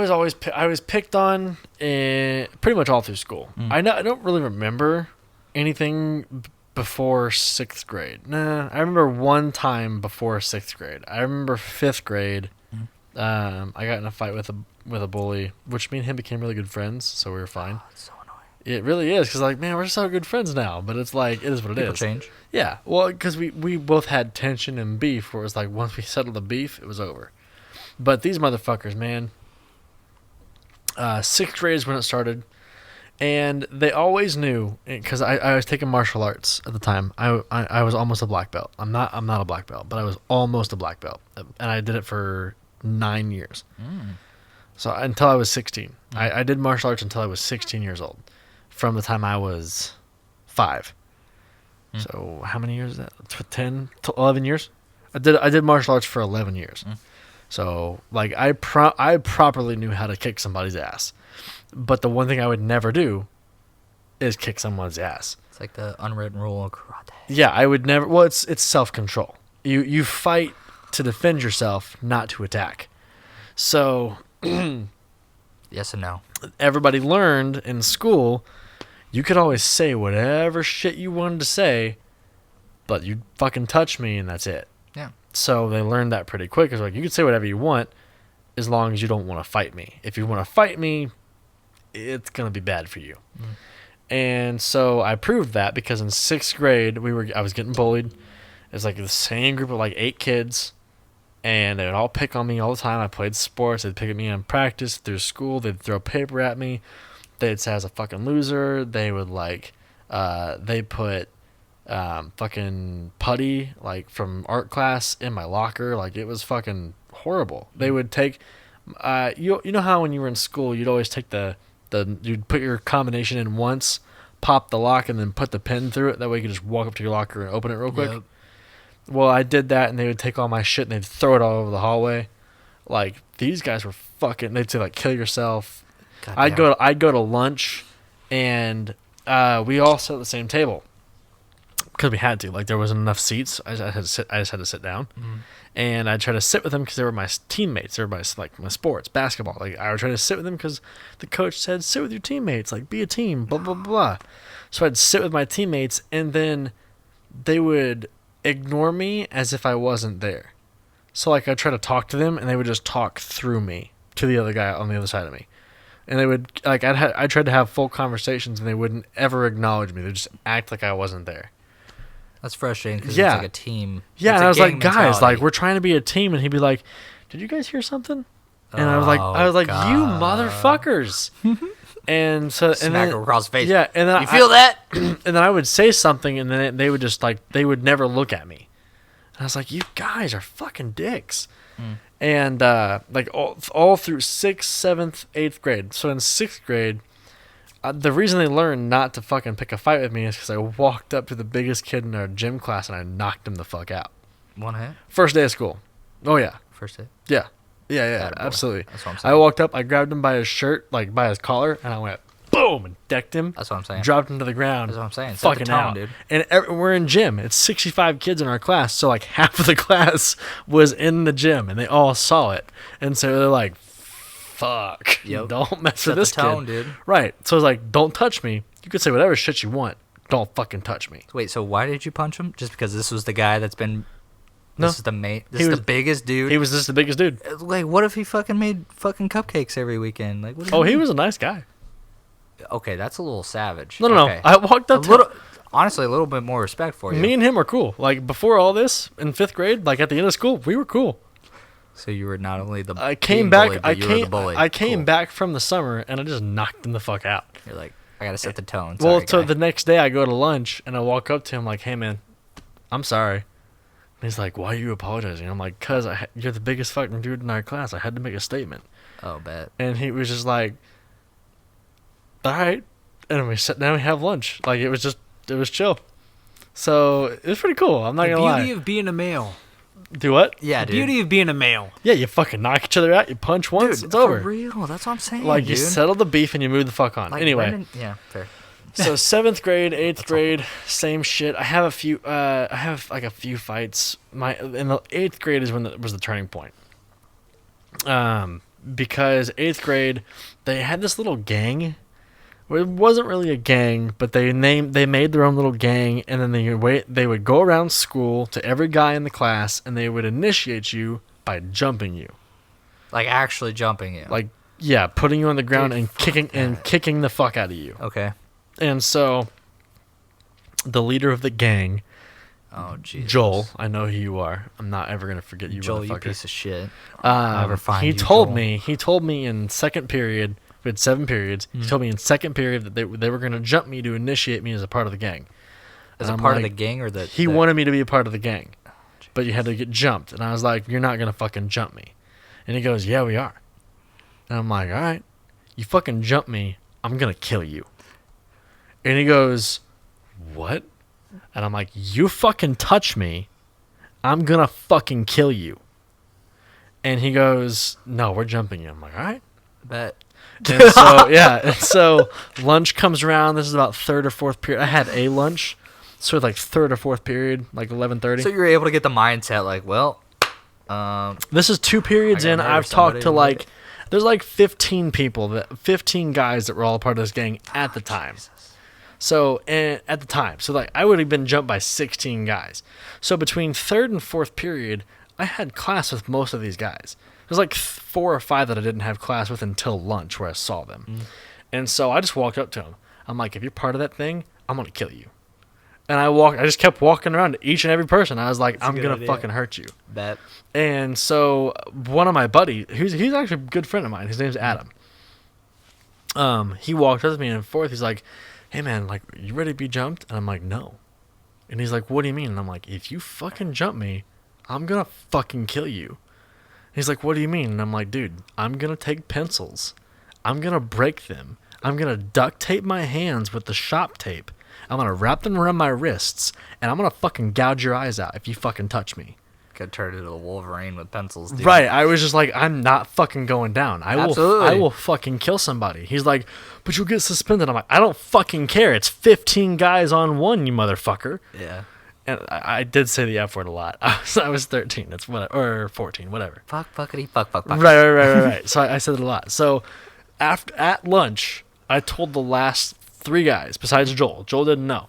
was picked on pretty much all through school. I don't really remember anything before 6th grade. Nah, I remember one time before 6th grade. I remember 5th grade. I got in a fight with a bully, which me and him became really good friends, so we were fine. It's so annoying. It really is, because like, man, we're so good friends now. But it's like, it is what it People is. change. Yeah, well, because we both had tension and beef, where it was like, once we settled the beef, it was over. But these motherfuckers, man, 6th grade is when it started, and they always knew, because I was taking martial arts at the time. I was almost a black belt. I'm not a black belt, but I was almost a black belt, and I did it for 9 years. So until I was 16, I did martial arts until I was 16 years old, from the time I was 5. So how many years is that? 10 to 11 years? I did martial arts for 11 years. So like I properly knew how to kick somebody's ass. But the one thing I would never do is kick someone's ass. It's like the unwritten rule of karate. Yeah, I would never. Well, it's self-control. You fight to defend yourself, not to attack. So Yes and no. everybody learned in school, you could always say whatever shit you wanted to say, but you fucking touch me and that's it. Yeah. So they learned that pretty quick. It's like, you can say whatever you want as long as you don't want to fight me. If you want to fight me, it's going to be bad for you. And so I proved that, because in 6th grade, I was getting bullied. It was like the same group of like 8 kids, and they would all pick on me all the time. I played sports. They'd pick at me in practice, through school. They'd throw paper at me. They'd say I was a fucking loser. They would like, they put fucking putty like from art class in my locker. Like, it was fucking horrible. They would take, you know how when you were in school, you'd always take you'd put your combination in once, pop the lock, and then put the pen through it. That way you could just walk up to your locker and open it real quick. Yep. Well, I did that, and they would take all my shit and they'd throw it all over the hallway. Like, these guys were fucking. They'd say like, "Kill yourself." I'd go to lunch, and we all sat at the same table because we had to. Like, there wasn't enough seats. I just had to sit down, and I tried to sit with them because they were my teammates. They were my sports, basketball. Like, I would try to sit with them because the coach said, "Sit with your teammates. Like, be a team." Blah blah blah. So I'd sit with my teammates, and then they would ignore me as if I wasn't there. So, like, I'd try to talk to them, and they would just talk through me to the other guy on the other side of me. And they would, like, I tried to have full conversations, and they wouldn't ever acknowledge me. They'd just act like I wasn't there. That's frustrating because Yeah. it's like a team. Yeah, It's and a I was gang like, guys, mentality. like, we're trying to be a team. And he'd be like, did you guys hear something? And I was like, God. you motherfuckers. And so, and Smack then, him across the face. yeah, and then You feel that? and then I would say something, and then they would just, like, they would never look at me. And I was like, you guys are fucking dicks. And like all through 6th, 7th, 8th grade. So in 6th grade, the reason they learned not to fucking pick a fight with me is because I walked up to the biggest kid in our gym class and I knocked him the fuck out. One hit? First day of school. Oh yeah, First hit? yeah, Attaboy. absolutely. That's what I'm I saying. walked up, I grabbed him by his shirt, like by his collar, and I went boom and decked him. That's what I'm saying. Dropped him to the ground. That's what I'm saying. Set the Fucking tone, out, dude. And we're in gym. It's 65 kids in our class, so like half of the class was in the gym, and they all saw it, and so they're like, "Fuck, Yep. don't mess Set with this the tone, kid." dude. Right. So I was like, "Don't touch me. You could say whatever shit you want. Don't fucking touch me." Wait, so why did you punch him? Just because this was the guy that's been... No. This is the mate. This He is was- the biggest dude. He was just the biggest dude. Like, what if he fucking made fucking cupcakes every weekend? Like, what do you Oh, he mean? was a nice guy. Okay, that's a little savage. No. Okay. I walked up to little, honestly, a little bit more respect for you. me and him were cool. Like before all this in 5th grade, like at the end of school, we were cool. So you were not only the I being came back. bullied, but you were the bully. I came Cool. back from the summer and I just knocked him the fuck out. You're like, I gotta set the tone. Well, Sorry, so guy. the next day I go to lunch and I walk up to him like, "Hey man, I'm sorry." And he's like, "Why are you apologizing?" I'm like, "Cause you're the biggest fucking dude in our class. I had to make a statement." Oh, bet. And he was just like, "All right." And we sat down and we have lunch. Like it was chill. So it was pretty cool. I'm not The gonna beauty lie. of being a male. Do what? Yeah, The dude. beauty of being a male. Yeah, you fucking knock each other out. You punch once, Dude, it's over. For real, that's what I'm saying. Like dude. you settle the beef and you move the fuck on. Like, Anyway, women- yeah, fair. so 7th grade, 8th grade, same shit. I have a few. I have like a few fights. In the 8th grade is when was the turning point. Because 8th grade, they had this little gang. Well, it wasn't really a gang, but they made their own little gang, and then they would go around school to every guy in the class, and they would initiate you by jumping you. Like actually jumping you. Like, yeah, putting you on the ground Dude, and fuck kicking the fuck out of you. Okay. And so the leader of the gang, Oh, Jesus. Joel, I know who you are. I'm not ever gonna forget you, Joel, you motherfucker. piece of shit. Never find he you, told Joel. me. He told me in second period. We had 7 periods. Mm-hmm. He told me in second period that they were gonna jump me to initiate me as a part of the gang. As And a I'm part of the like, gang or the... He wanted me to be a part of the gang, but you had to get jumped. And I was like, "You're not gonna fucking jump me." And he goes, "Yeah, we are." And I'm like, "All right, you fucking jump me, I'm gonna kill you." And he goes, "What?" And I'm like, "You fucking touch me, I'm gonna fucking kill you." And he goes, "No, we're jumping you." I'm like, "All right." Bet. And so yeah, and so lunch comes around. This is about 3rd or 4th period. I had a lunch, so like 3rd or 4th period, like 11:30. So you're able to get the mindset like, well, This is 2 periods I in. gotta murder I've talked to somebody, like, there's like 15 people, 15 guys that were all part of this gang at the time. So, and at the time, so like I would have been jumped by 16 guys. So between 3rd and 4th period, I had class with most of these guys. There's like 4 or 5 that I didn't have class with until lunch where I saw them. And so I just walked up to them. I'm like, "If you're part of that thing, I'm going to kill you." And I just kept walking around to each and every person. I was like, "I'm good going to idea. fucking hurt you." bet. And so one of my buddies, he's actually a good friend of mine. His name's Adam. He walked up to me and forth. He's like, "Hey man, like, you ready to be jumped?" And I'm like, "No." And he's like, "What do you mean?" And I'm like, "If you fucking jump me, I'm gonna fucking kill you." He's like, "What do you mean?" And I'm like, "Dude, I'm gonna take pencils. I'm gonna break them. I'm gonna duct tape my hands with the shop tape. I'm gonna wrap them around my wrists, and I'm gonna fucking gouge your eyes out if you fucking touch me." Got turned into a Wolverine with pencils, dude. Right. I was just like, I'm not fucking going down. Absolutely. I will fucking kill somebody. He's like, but you'll get suspended. I'm like, I don't fucking care. It's 15 guys on one, you motherfucker. Yeah. And I did say the F word a lot. I was 13. It's whatever, or 14, whatever. Fuck, fuckity, fuck. Right. So I said it a lot. So at lunch, I told the last 3 guys besides Joel. Joel didn't know.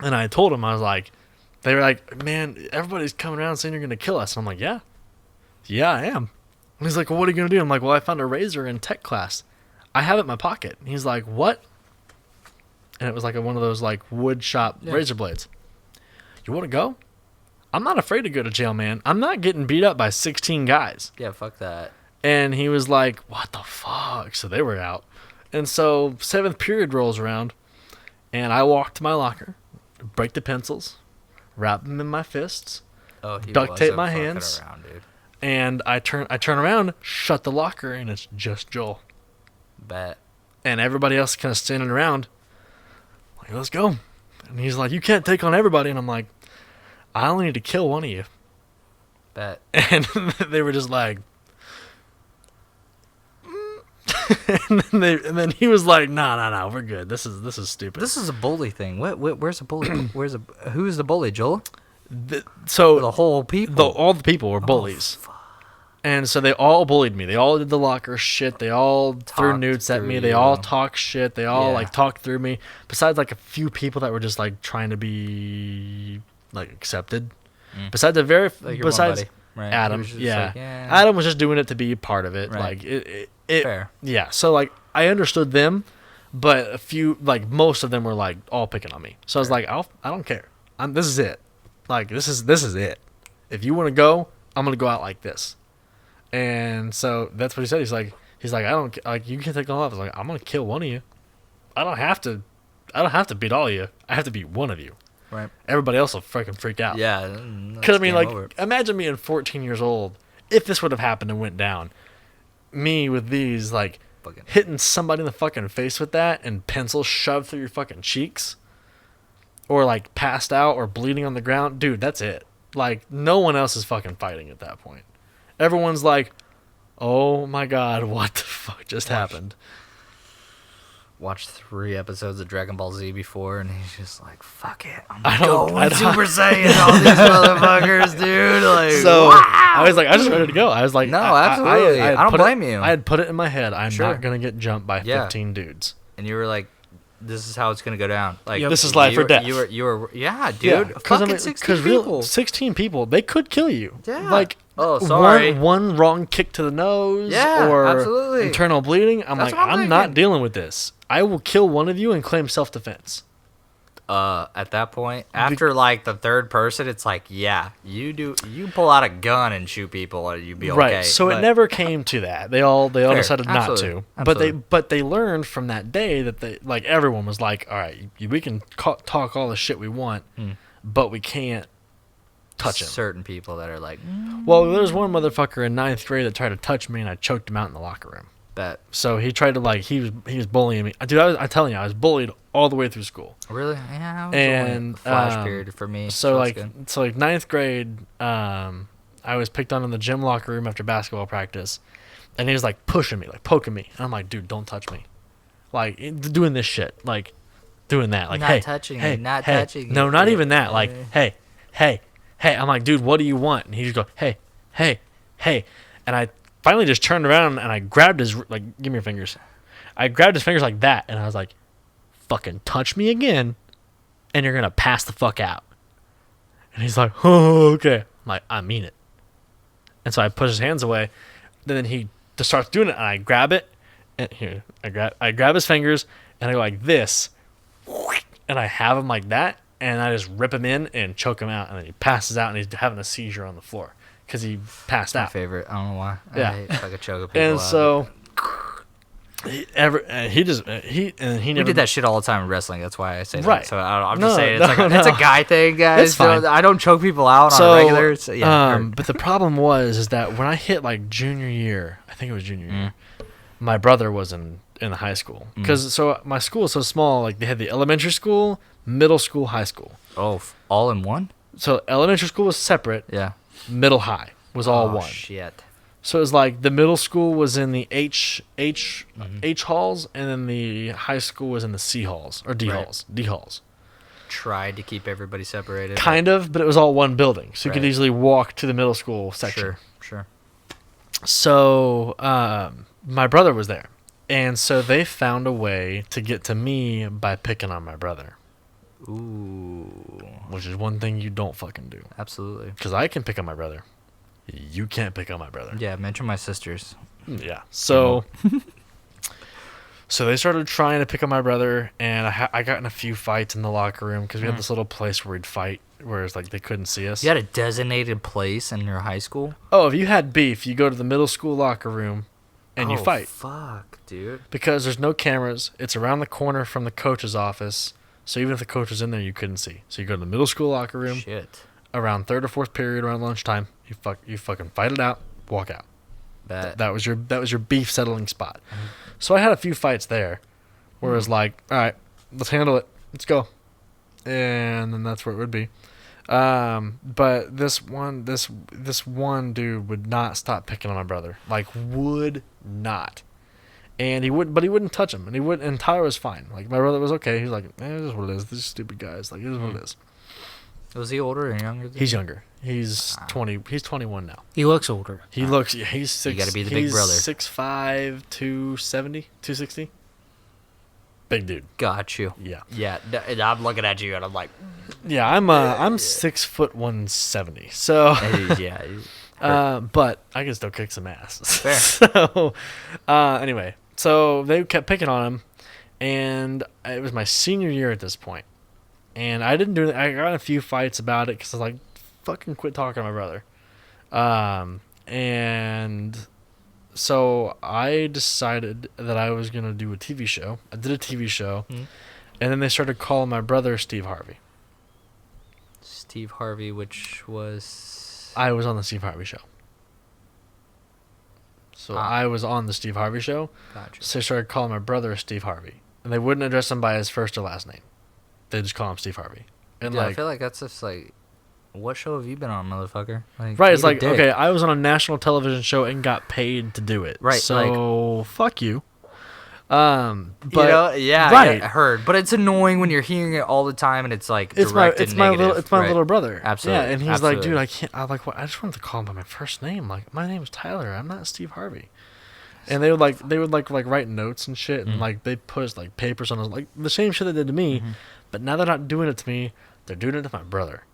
And I told him, I was like, they were like, man, everybody's coming around saying you're going to kill us. And I'm like, yeah, I am. And he's like, well, what are you going to do? I'm like, well, I found a razor in tech class. I have it in my pocket. And he's like, what? And it was like one of those like wood shop razor blades. You want to go? I'm not afraid to go to jail, man. I'm not getting beat up by 16 guys. Yeah, fuck that. And he was like, what the fuck? So they were out. And so 7th period rolls around, and I walk to my locker, break the pencils, wrap them in my fists, duct tape my hands, around, dude. and I turn around, shut the locker, and it's just Joel. Bet. And everybody else kind of standing around, like, let's go. And he's like, you can't take on everybody. And I'm like, I only need to kill one of you. Bet. And they were just like, and then he was like, no, we're good. This is stupid. This is a bully thing. Where's a bully? Who's the bully, Joel? So the whole people. All the people were bullies. And so they all bullied me. They all did the locker shit. They all threw newts at me. They all talked shit. They all like talked through me. Besides like a few people that were just like trying to be like accepted. Besides besides right? Adam, Like, Adam was just doing it to be part of it. Right. Like it Fair. Yeah. So like I understood them, but a few like most of them were like all picking on me. So I was like, I don't care. This is it. Like this is it. If you want to go, I'm gonna go out like this. And so that's what he said. He's like, I don't like you can take all off. I was like, I'm gonna kill one of you. I don't have to beat all of you. I have to beat one of you. Right. Everybody else will freaking freak out. Yeah. Because I mean, like, imagine me at 14 years old. If this would have happened and went down, me with these like hitting somebody in the fucking face with that and pencils shoved through your fucking cheeks, or like passed out or bleeding on the ground, dude. That's it. Like no one else is fucking fighting at that point. Everyone's like, oh my god, what the fuck just happened? Watched 3 episodes of Dragon Ball Z before, and he's just like, fuck it. I'm I going don't- Super Saiyan all these motherfuckers, dude. Like, So wow. I was like, I just ready to go. I was like, No, absolutely. I don't blame you. I had put it in my head. I'm Sure. not gonna get jumped by Yeah. 15 dudes. And you were like, this is how it's going to go down. Like, This is life or death. You were, yeah, dude. Fucking 16 people. 16 people, they could kill you. Yeah. Like, Oh, sorry. One wrong kick to the nose, Yeah, or absolutely. internal bleeding. I'm That's like, what I'm I'm not thinking. dealing with this. I will kill one of you and claim self-defense. At that point, after like the 3rd person, it's like, yeah, you pull out a gun and shoot people, and you'd be okay. Right. So it never came to that. They all decided Absolutely. not to. Absolutely. But they learned from that day that they like everyone was like, all right, we can talk all the shit we want, but we can't touch him. Certain people that are like, Well, there's one motherfucker in 9th grade that tried to touch me, and I choked him out in the locker room. bet. So he tried to like he was bullying me. Dude, I'm telling you, I was bullied all the way through school. Really? Yeah. It was And, only a flash period for me. So that's like good. 9th grade, I was picked on in the gym locker room after basketball practice, and he was like pushing me, like poking me, and I'm like, dude, don't touch me, like doing this shit, like doing that, like Not hey, touching hey, you, not hey. touching No, you. not even that. Like hey. I'm like, dude, what do you want? And he just go, hey, and I finally just turned around and I grabbed his like, give me your fingers. I grabbed his fingers like that, and I was like, fucking touch me again, and you're gonna pass the fuck out. And he's like, oh, okay. I'm like, I mean it. And so I push his hands away. Then he just starts doing it, and I grab it. And here, I grab his fingers, and I go like this, and I have him like that, and I just rip him in and choke him out, and then he passes out, and he's having a seizure on the floor because he passed My out. favorite. I don't know why. Yeah. I hate fucking choking people And out. so he never. We did that shit all the time in wrestling. That's why I say that. Right. So I'm No, just saying no, it's a no. guy thing, guys. It's fine. So I don't choke people out on So, a regular. It's, yeah. but the problem is that when I hit like junior year, I think it was junior year, my brother was in the high school. Because so my school is so small, like they had the elementary school, middle school, high school. Oh, all in one? So elementary school was separate. Yeah. Middle high was all one. Shit. So it was like the middle school was in the H Mm-hmm. halls, and then the high school was in the C halls or D Right. halls. D halls. Tried to keep everybody separated. Kind of, but it was all one building, so you could Right. easily walk to the middle school section. Sure. So my brother was there, and so they found a way to get to me by picking on my brother, Ooh. which is one thing you don't fucking do. Absolutely. Because I can pick on my brother. You can't pick on my brother. Yeah, mention my sisters. Yeah. So, so they started trying to pick on my brother, and I got in a few fights in the locker room because we had this little place where we'd fight, where it's like they couldn't see us. You had a designated place in your high school? Oh, if you had beef, you go to the middle school locker room, and you Oh, fight Fuck, dude. because there's no cameras. It's around the corner from the coach's office, so even if the coach was in there, you couldn't see. So you go to the middle school locker room Shit. around third or fourth period, around lunchtime. You fucking fight it out, walk out. Bet. That was your beef settling spot. So I had a few fights there where it was like, all right, let's handle it. Let's go. And then that's where it would be. But this one dude would not stop picking on my brother. Like, would not. And he wouldn't touch him. And Tyler was fine. Like, my brother was okay. He's like, it is what it is. These stupid guys. Like, it is what it is. Was he older or younger? He's younger. He's 20. He's 21 now. He looks older. He looks. Yeah, he's six. You gotta be the big brother. 6'5", 270, 260. Big dude. Got you. Yeah. Yeah, I'm looking at you and I'm like, Yeah, I'm 6 foot 170. So, yeah. but I can still kick some ass. Fair. So, anyway, so they kept picking on him, and it was my senior year at this point, and I didn't do it. I got in a few fights about it because I was like, fucking quit talking to my brother. And so I decided that I was going to do a TV show. I did a TV show, and then they started calling my brother Steve Harvey. Steve Harvey, which was... I was on the Steve Harvey show. So I was on the Steve Harvey show. Gotcha. So they started calling my brother Steve Harvey. And they wouldn't address him by his first or last name. They just call him Steve Harvey. And Yeah, I like, feel like that's just like, what show have you been on, motherfucker? Like, right, it's eat a like, dick. okay, I was on a national television show and got paid to do it. Right, So, fuck you. But, But, yeah, right. I heard. But it's annoying when you're hearing it all the time and it's like it's direct and negative. It's my right? little brother. Absolutely, Yeah, and he's absolutely. like, dude, I can't. I'm like, what? I just wanted to call him by my first name. Like, my name is Tyler. I'm not Steve Harvey. And they would write notes and shit, and like they put like papers on us, like the same shit they did to me. But now they're not doing it to me; they're doing it to my brother.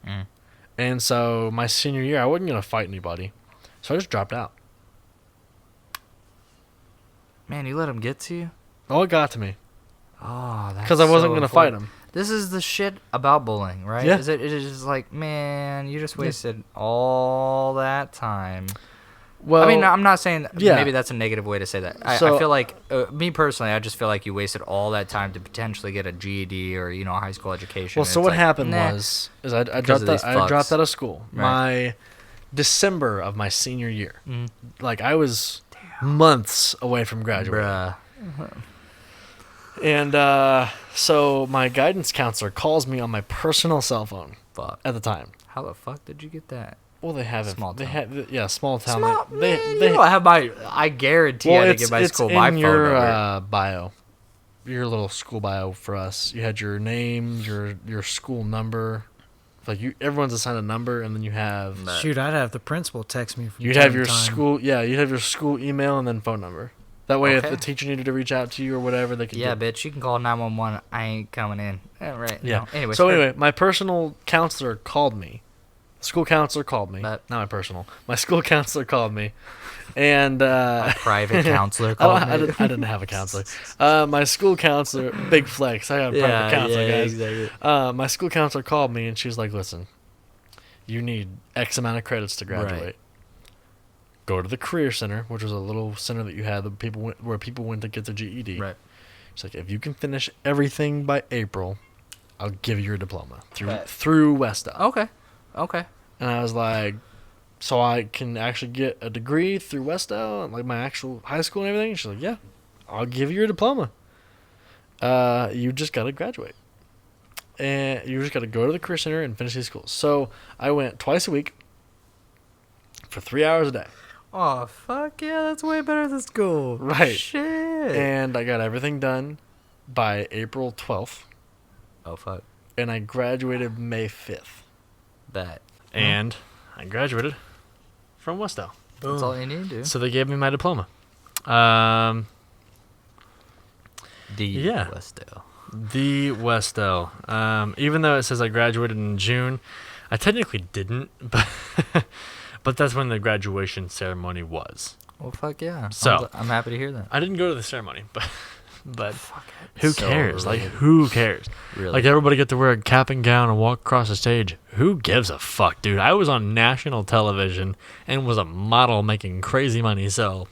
And so my senior year, I wasn't gonna fight anybody, so I just dropped out. Man, you let him get to you? Oh, it got to me Oh, that's because I wasn't so gonna fight unfortunate. him. This is the shit about bullying, right? Yeah. It is just like, man, you just wasted all that time. Well, I mean, I'm not saying yeah. maybe that's a negative way to say that. I So- feel like, me personally, I just feel like you wasted all that time to potentially get a GED or, a high school education. well, so It's what like, happened nah. was I Because dropped of these I dropped fucks. out of school. Right. My December of my senior year, Mhm. like I was months away from graduating. Bruh. And so my guidance counselor calls me on my personal cell phone Fuck. at the time. How the fuck did you get that? Well, they have it. Small They town. have small town. Small, they man, they you know, I guarantee I didn't get my school in my phone your number. bio, your little school bio for us. You had your name, your school number. Like everyone's assigned a number, and then you have But- Shoot, I'd have the principal text me from you'd time have to your time. school. Yeah, you'd have your school email and then phone number. That way, if Okay. the teacher needed to reach out to you or whatever, they could. Yeah, get, bitch, you can call 911. I ain't coming in. Yeah, right. Yeah. No. Anyway, So anyway, my personal counselor called me. School counselor called me. But- Not my personal. My school counselor called me, and a private counselor I, called don't- I me. didn't, I didn't have a counselor. My school counselor, big flex. I got a private counselor, guys. exactly. My school counselor called me, and she was like, "Listen, you need X amount of credits to graduate. Right. Go to the career center, which was a little center that you had where people went to get their GED. Right. She's like, if you can finish everything by April, I'll give you your diploma Right. through Westa." Okay. And I was like, so I can actually get a degree through Westa, like my actual high school and everything? She's like, yeah, I'll give you your diploma. You just got to graduate. and you just got to go to the career center and finish these schools. So I went twice a week for 3 hours a day. Oh, fuck yeah, that's way better than school. Right. Shit. And I got everything done by April 12th. Oh, fuck. And I graduated May 5th. Bet. And I graduated from Westdale. Boom. That's all you need to do. So they gave me my diploma. Yeah. Westdale. The Westdale. Even though it says I graduated in June, I technically didn't, but that's when the graduation ceremony was. Well, fuck yeah. So I'm happy to hear that. I didn't go to the ceremony, but Fuck it. who So cares? Like, related. who cares? Really? Like, everybody get to wear a cap and gown and walk across the stage. Who gives a fuck, dude? I was on national television and was a model making crazy money, so.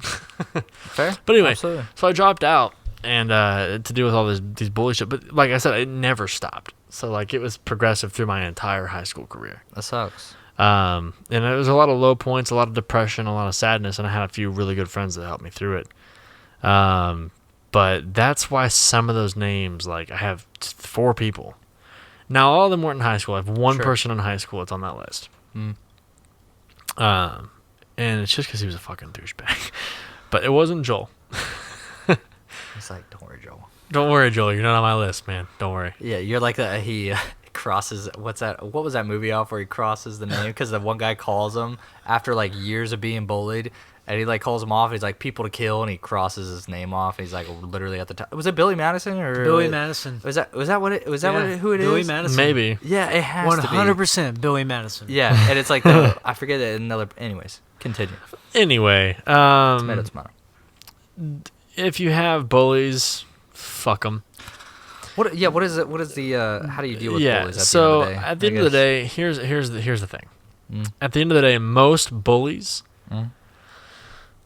Fair. But anyway, Absolutely. so I dropped out and to deal with all these bullshit. But like I said, it never stopped. So, like, it was progressive through my entire high school career. That sucks. And it was a lot of low points, a lot of depression, a lot of sadness, and I had a few really good friends that helped me through it. But that's why some of those names, like, I have 4 people. Now, all of them weren't in high school. I have one Sure. person in high school that's on that list. Mm. And it's just because he was a fucking douchebag. But it wasn't Joel. It's like, don't worry, Joel. Don't worry, Joel. You're not on my list, man. Don't worry. Yeah, you're like that. He crosses. What's that? What was that movie off where he crosses the name because the one guy calls him after like years of being bullied, and he like calls him off. And he's like people to kill, and he crosses his name off. And he's like literally at the top. Was it Billy Madison or Billy Madison. Was that what it was? That Yeah, what it, who it Billy is? Madison. Maybe. Yeah, it has to be. 100% Billy Madison. Yeah, and it's like I forget it. Another. Anyways, continue. Anyway, Tomato. if you have bullies, fuck them. What? Yeah. What is it? What is the? How do you deal with Yeah. bullies? So At the end of the day, I guess? here's the thing. Mm. At the end of the day, most bullies, Mm.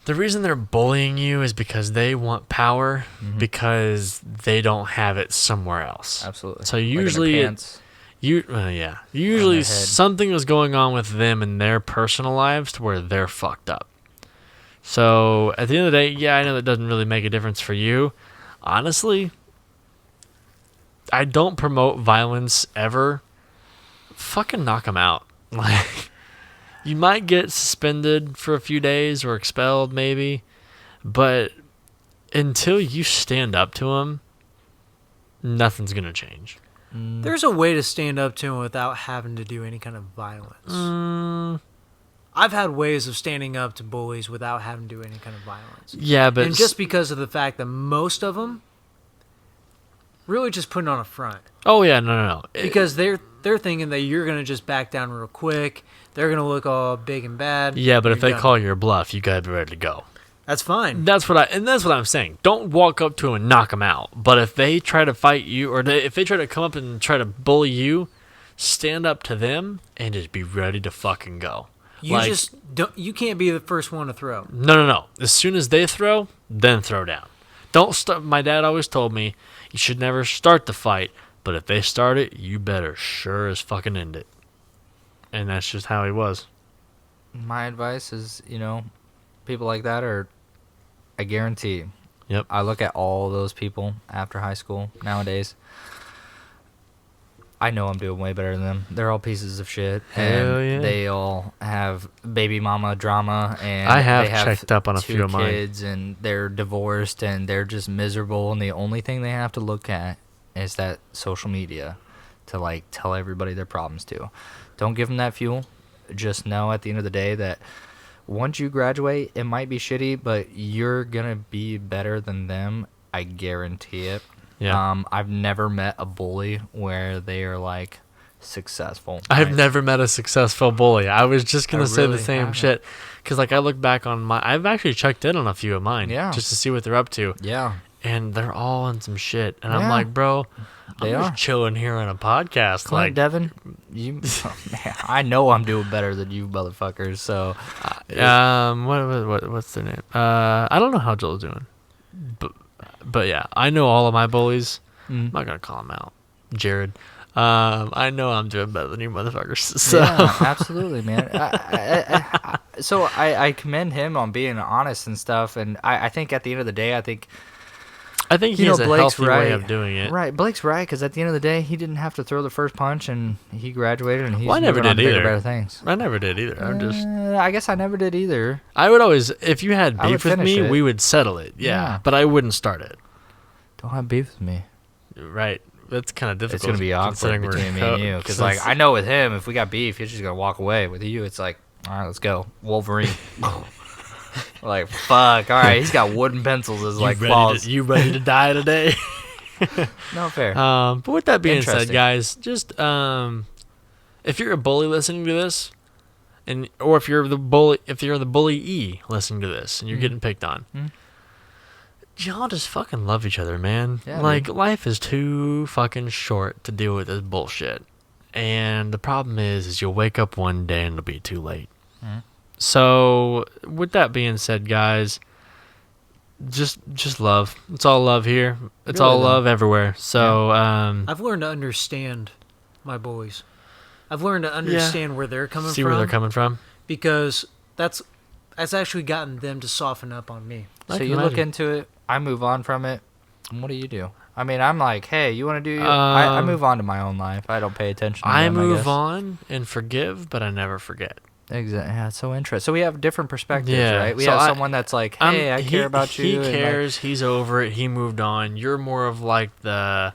the reason they're bullying you is because they want power Mhm. because they don't have it somewhere else. Absolutely. So Like in their usually, pants. usually head. something was going on with them in their personal lives to where they're fucked up. So at the end of the day, yeah, I know that doesn't really make a difference for you. Honestly, I don't promote violence ever. Fucking knock them out. Like, you might get suspended for a few days or expelled maybe, but until you stand up to them, nothing's gonna change. There's a way to stand up to him without having to do any kind of violence. I've had ways of standing up to bullies without having to do any kind of violence. Yeah, but And just because of the fact that most of them really just putting on a front. oh yeah, no. Because they're thinking that you're going to just back down real quick. They're going to look all big and bad. Yeah, but if You're they done. call your bluff, you gotta be ready to go. That's fine. That's what I'm saying. Don't walk up to them and knock them out. But if they try to fight you, or if they try to come up and try to bully you, stand up to them and just be ready to fucking go. You just don't. You can't be the first one to throw. No. As soon as they throw, then throw down. Don't start. My dad always told me you should never start the fight, but if they start it, you better sure as fucking end it. And that's just how he was. My advice is, people like that are, I guarantee. Yep. I look at all those people after high school nowadays. I know I'm doing way better than them. They're all pieces of shit. Hell and yeah. They all have baby mama drama, and I have they have checked up on a 2 few of mine. kids, and they're divorced, and they're just miserable. And the only thing they have to look at is that social media to like tell everybody their problems to. Don't give them that fuel. Just know at the end of the day that once you graduate, it might be shitty, but you're gonna be better than them. I guarantee it. Yeah. I've never met a bully where they are like successful. I've right? never met a successful bully. I was just gonna say really the same haven't. shit, because like I look back on I've actually checked in on a few of mine, Yeah. just to see what they're up to, Yeah. and they're all in some shit, and I'm Yeah. like, bro, They I'm are. just chilling here on a podcast, Come on, like, Devin. You, man, I know I'm doing better than you motherfuckers. So, what's their name? I don't know how Joel's doing, but yeah, I know all of my bullies. I'm not gonna call him out, Jared. I know I'm doing better than you motherfuckers. So. yeah, absolutely, man. I commend him on being honest and stuff. And I think at the end of the day, I think I think he has a healthy way of doing it. Right, Blake's right, because at the end of the day, he didn't have to throw the first punch, and he graduated, and he's Well, I never moving on did to bigger, either. better things. I never did either. I guess I never did either. I would always, if you had I would beef with finish me, it. we would settle it. Yeah, but I wouldn't start it. Don't have beef with me. Right. That's kind of difficult. It's gonna be awkward considering we're between me and you, because like I know with him, if we got beef, he's just gonna walk away. With you, it's like, all right, let's go, Wolverine. Like fuck, all right, he's got wooden pencils as like claws. You ready to die today? No fair. But with that being said, Interesting. guys, just if you're a bully listening to this, or if you're the bully listening to this, and you're getting picked on, y'all just fucking love each other, man. Yeah, like dude. life is too fucking short to deal with this bullshit, and the problem is you'll wake up one day and it'll be too late. So with that being said, guys, just love. It's all love here. It's Really, all though. love everywhere. So I've learned to understand my bullies. I've learned to understand where they're coming see from. where they're coming from. Because that's actually gotten them to soften up on me. I So can you look imagine. into it, I move on from it. And what do you do? I mean, I'm like, hey, you want to do your... I move on to my own life. I don't pay attention to I them, move guess. on and forgive, but I never forget. Exactly. Yeah, it's so interesting. So we have different perspectives, Yeah, right? We so have I- someone that's like, hey, I care about you. He and, like, cares. He's over it. He moved on. You're more of like the,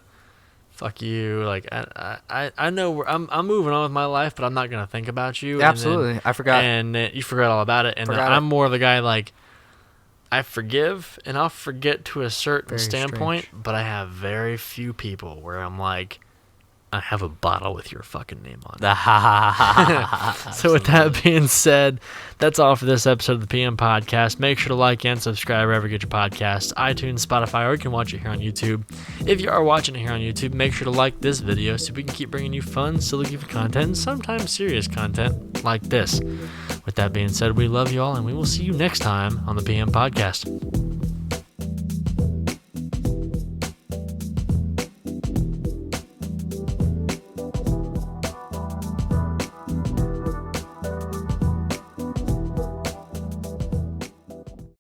fuck you. Like I know I'm moving on with my life, but I'm not gonna think about you. absolutely. I forgot. And then you forgot all about it. And then Forgot I'm it. more of the guy like, I forgive and I'll forget to a certain Very standpoint, strange. but I have very few people where I'm like, I have a bottle with your fucking name on it. So with that being said, that's all for this episode of the PM Podcast. Make sure to like and subscribe wherever you get your podcasts, iTunes, Spotify, or you can watch it here on YouTube. If you are watching it here on YouTube, make sure to like this video so we can keep bringing you fun, silly, goofy content, and sometimes serious content like this. With that being said, we love you all, and we will see you next time on the PM Podcast.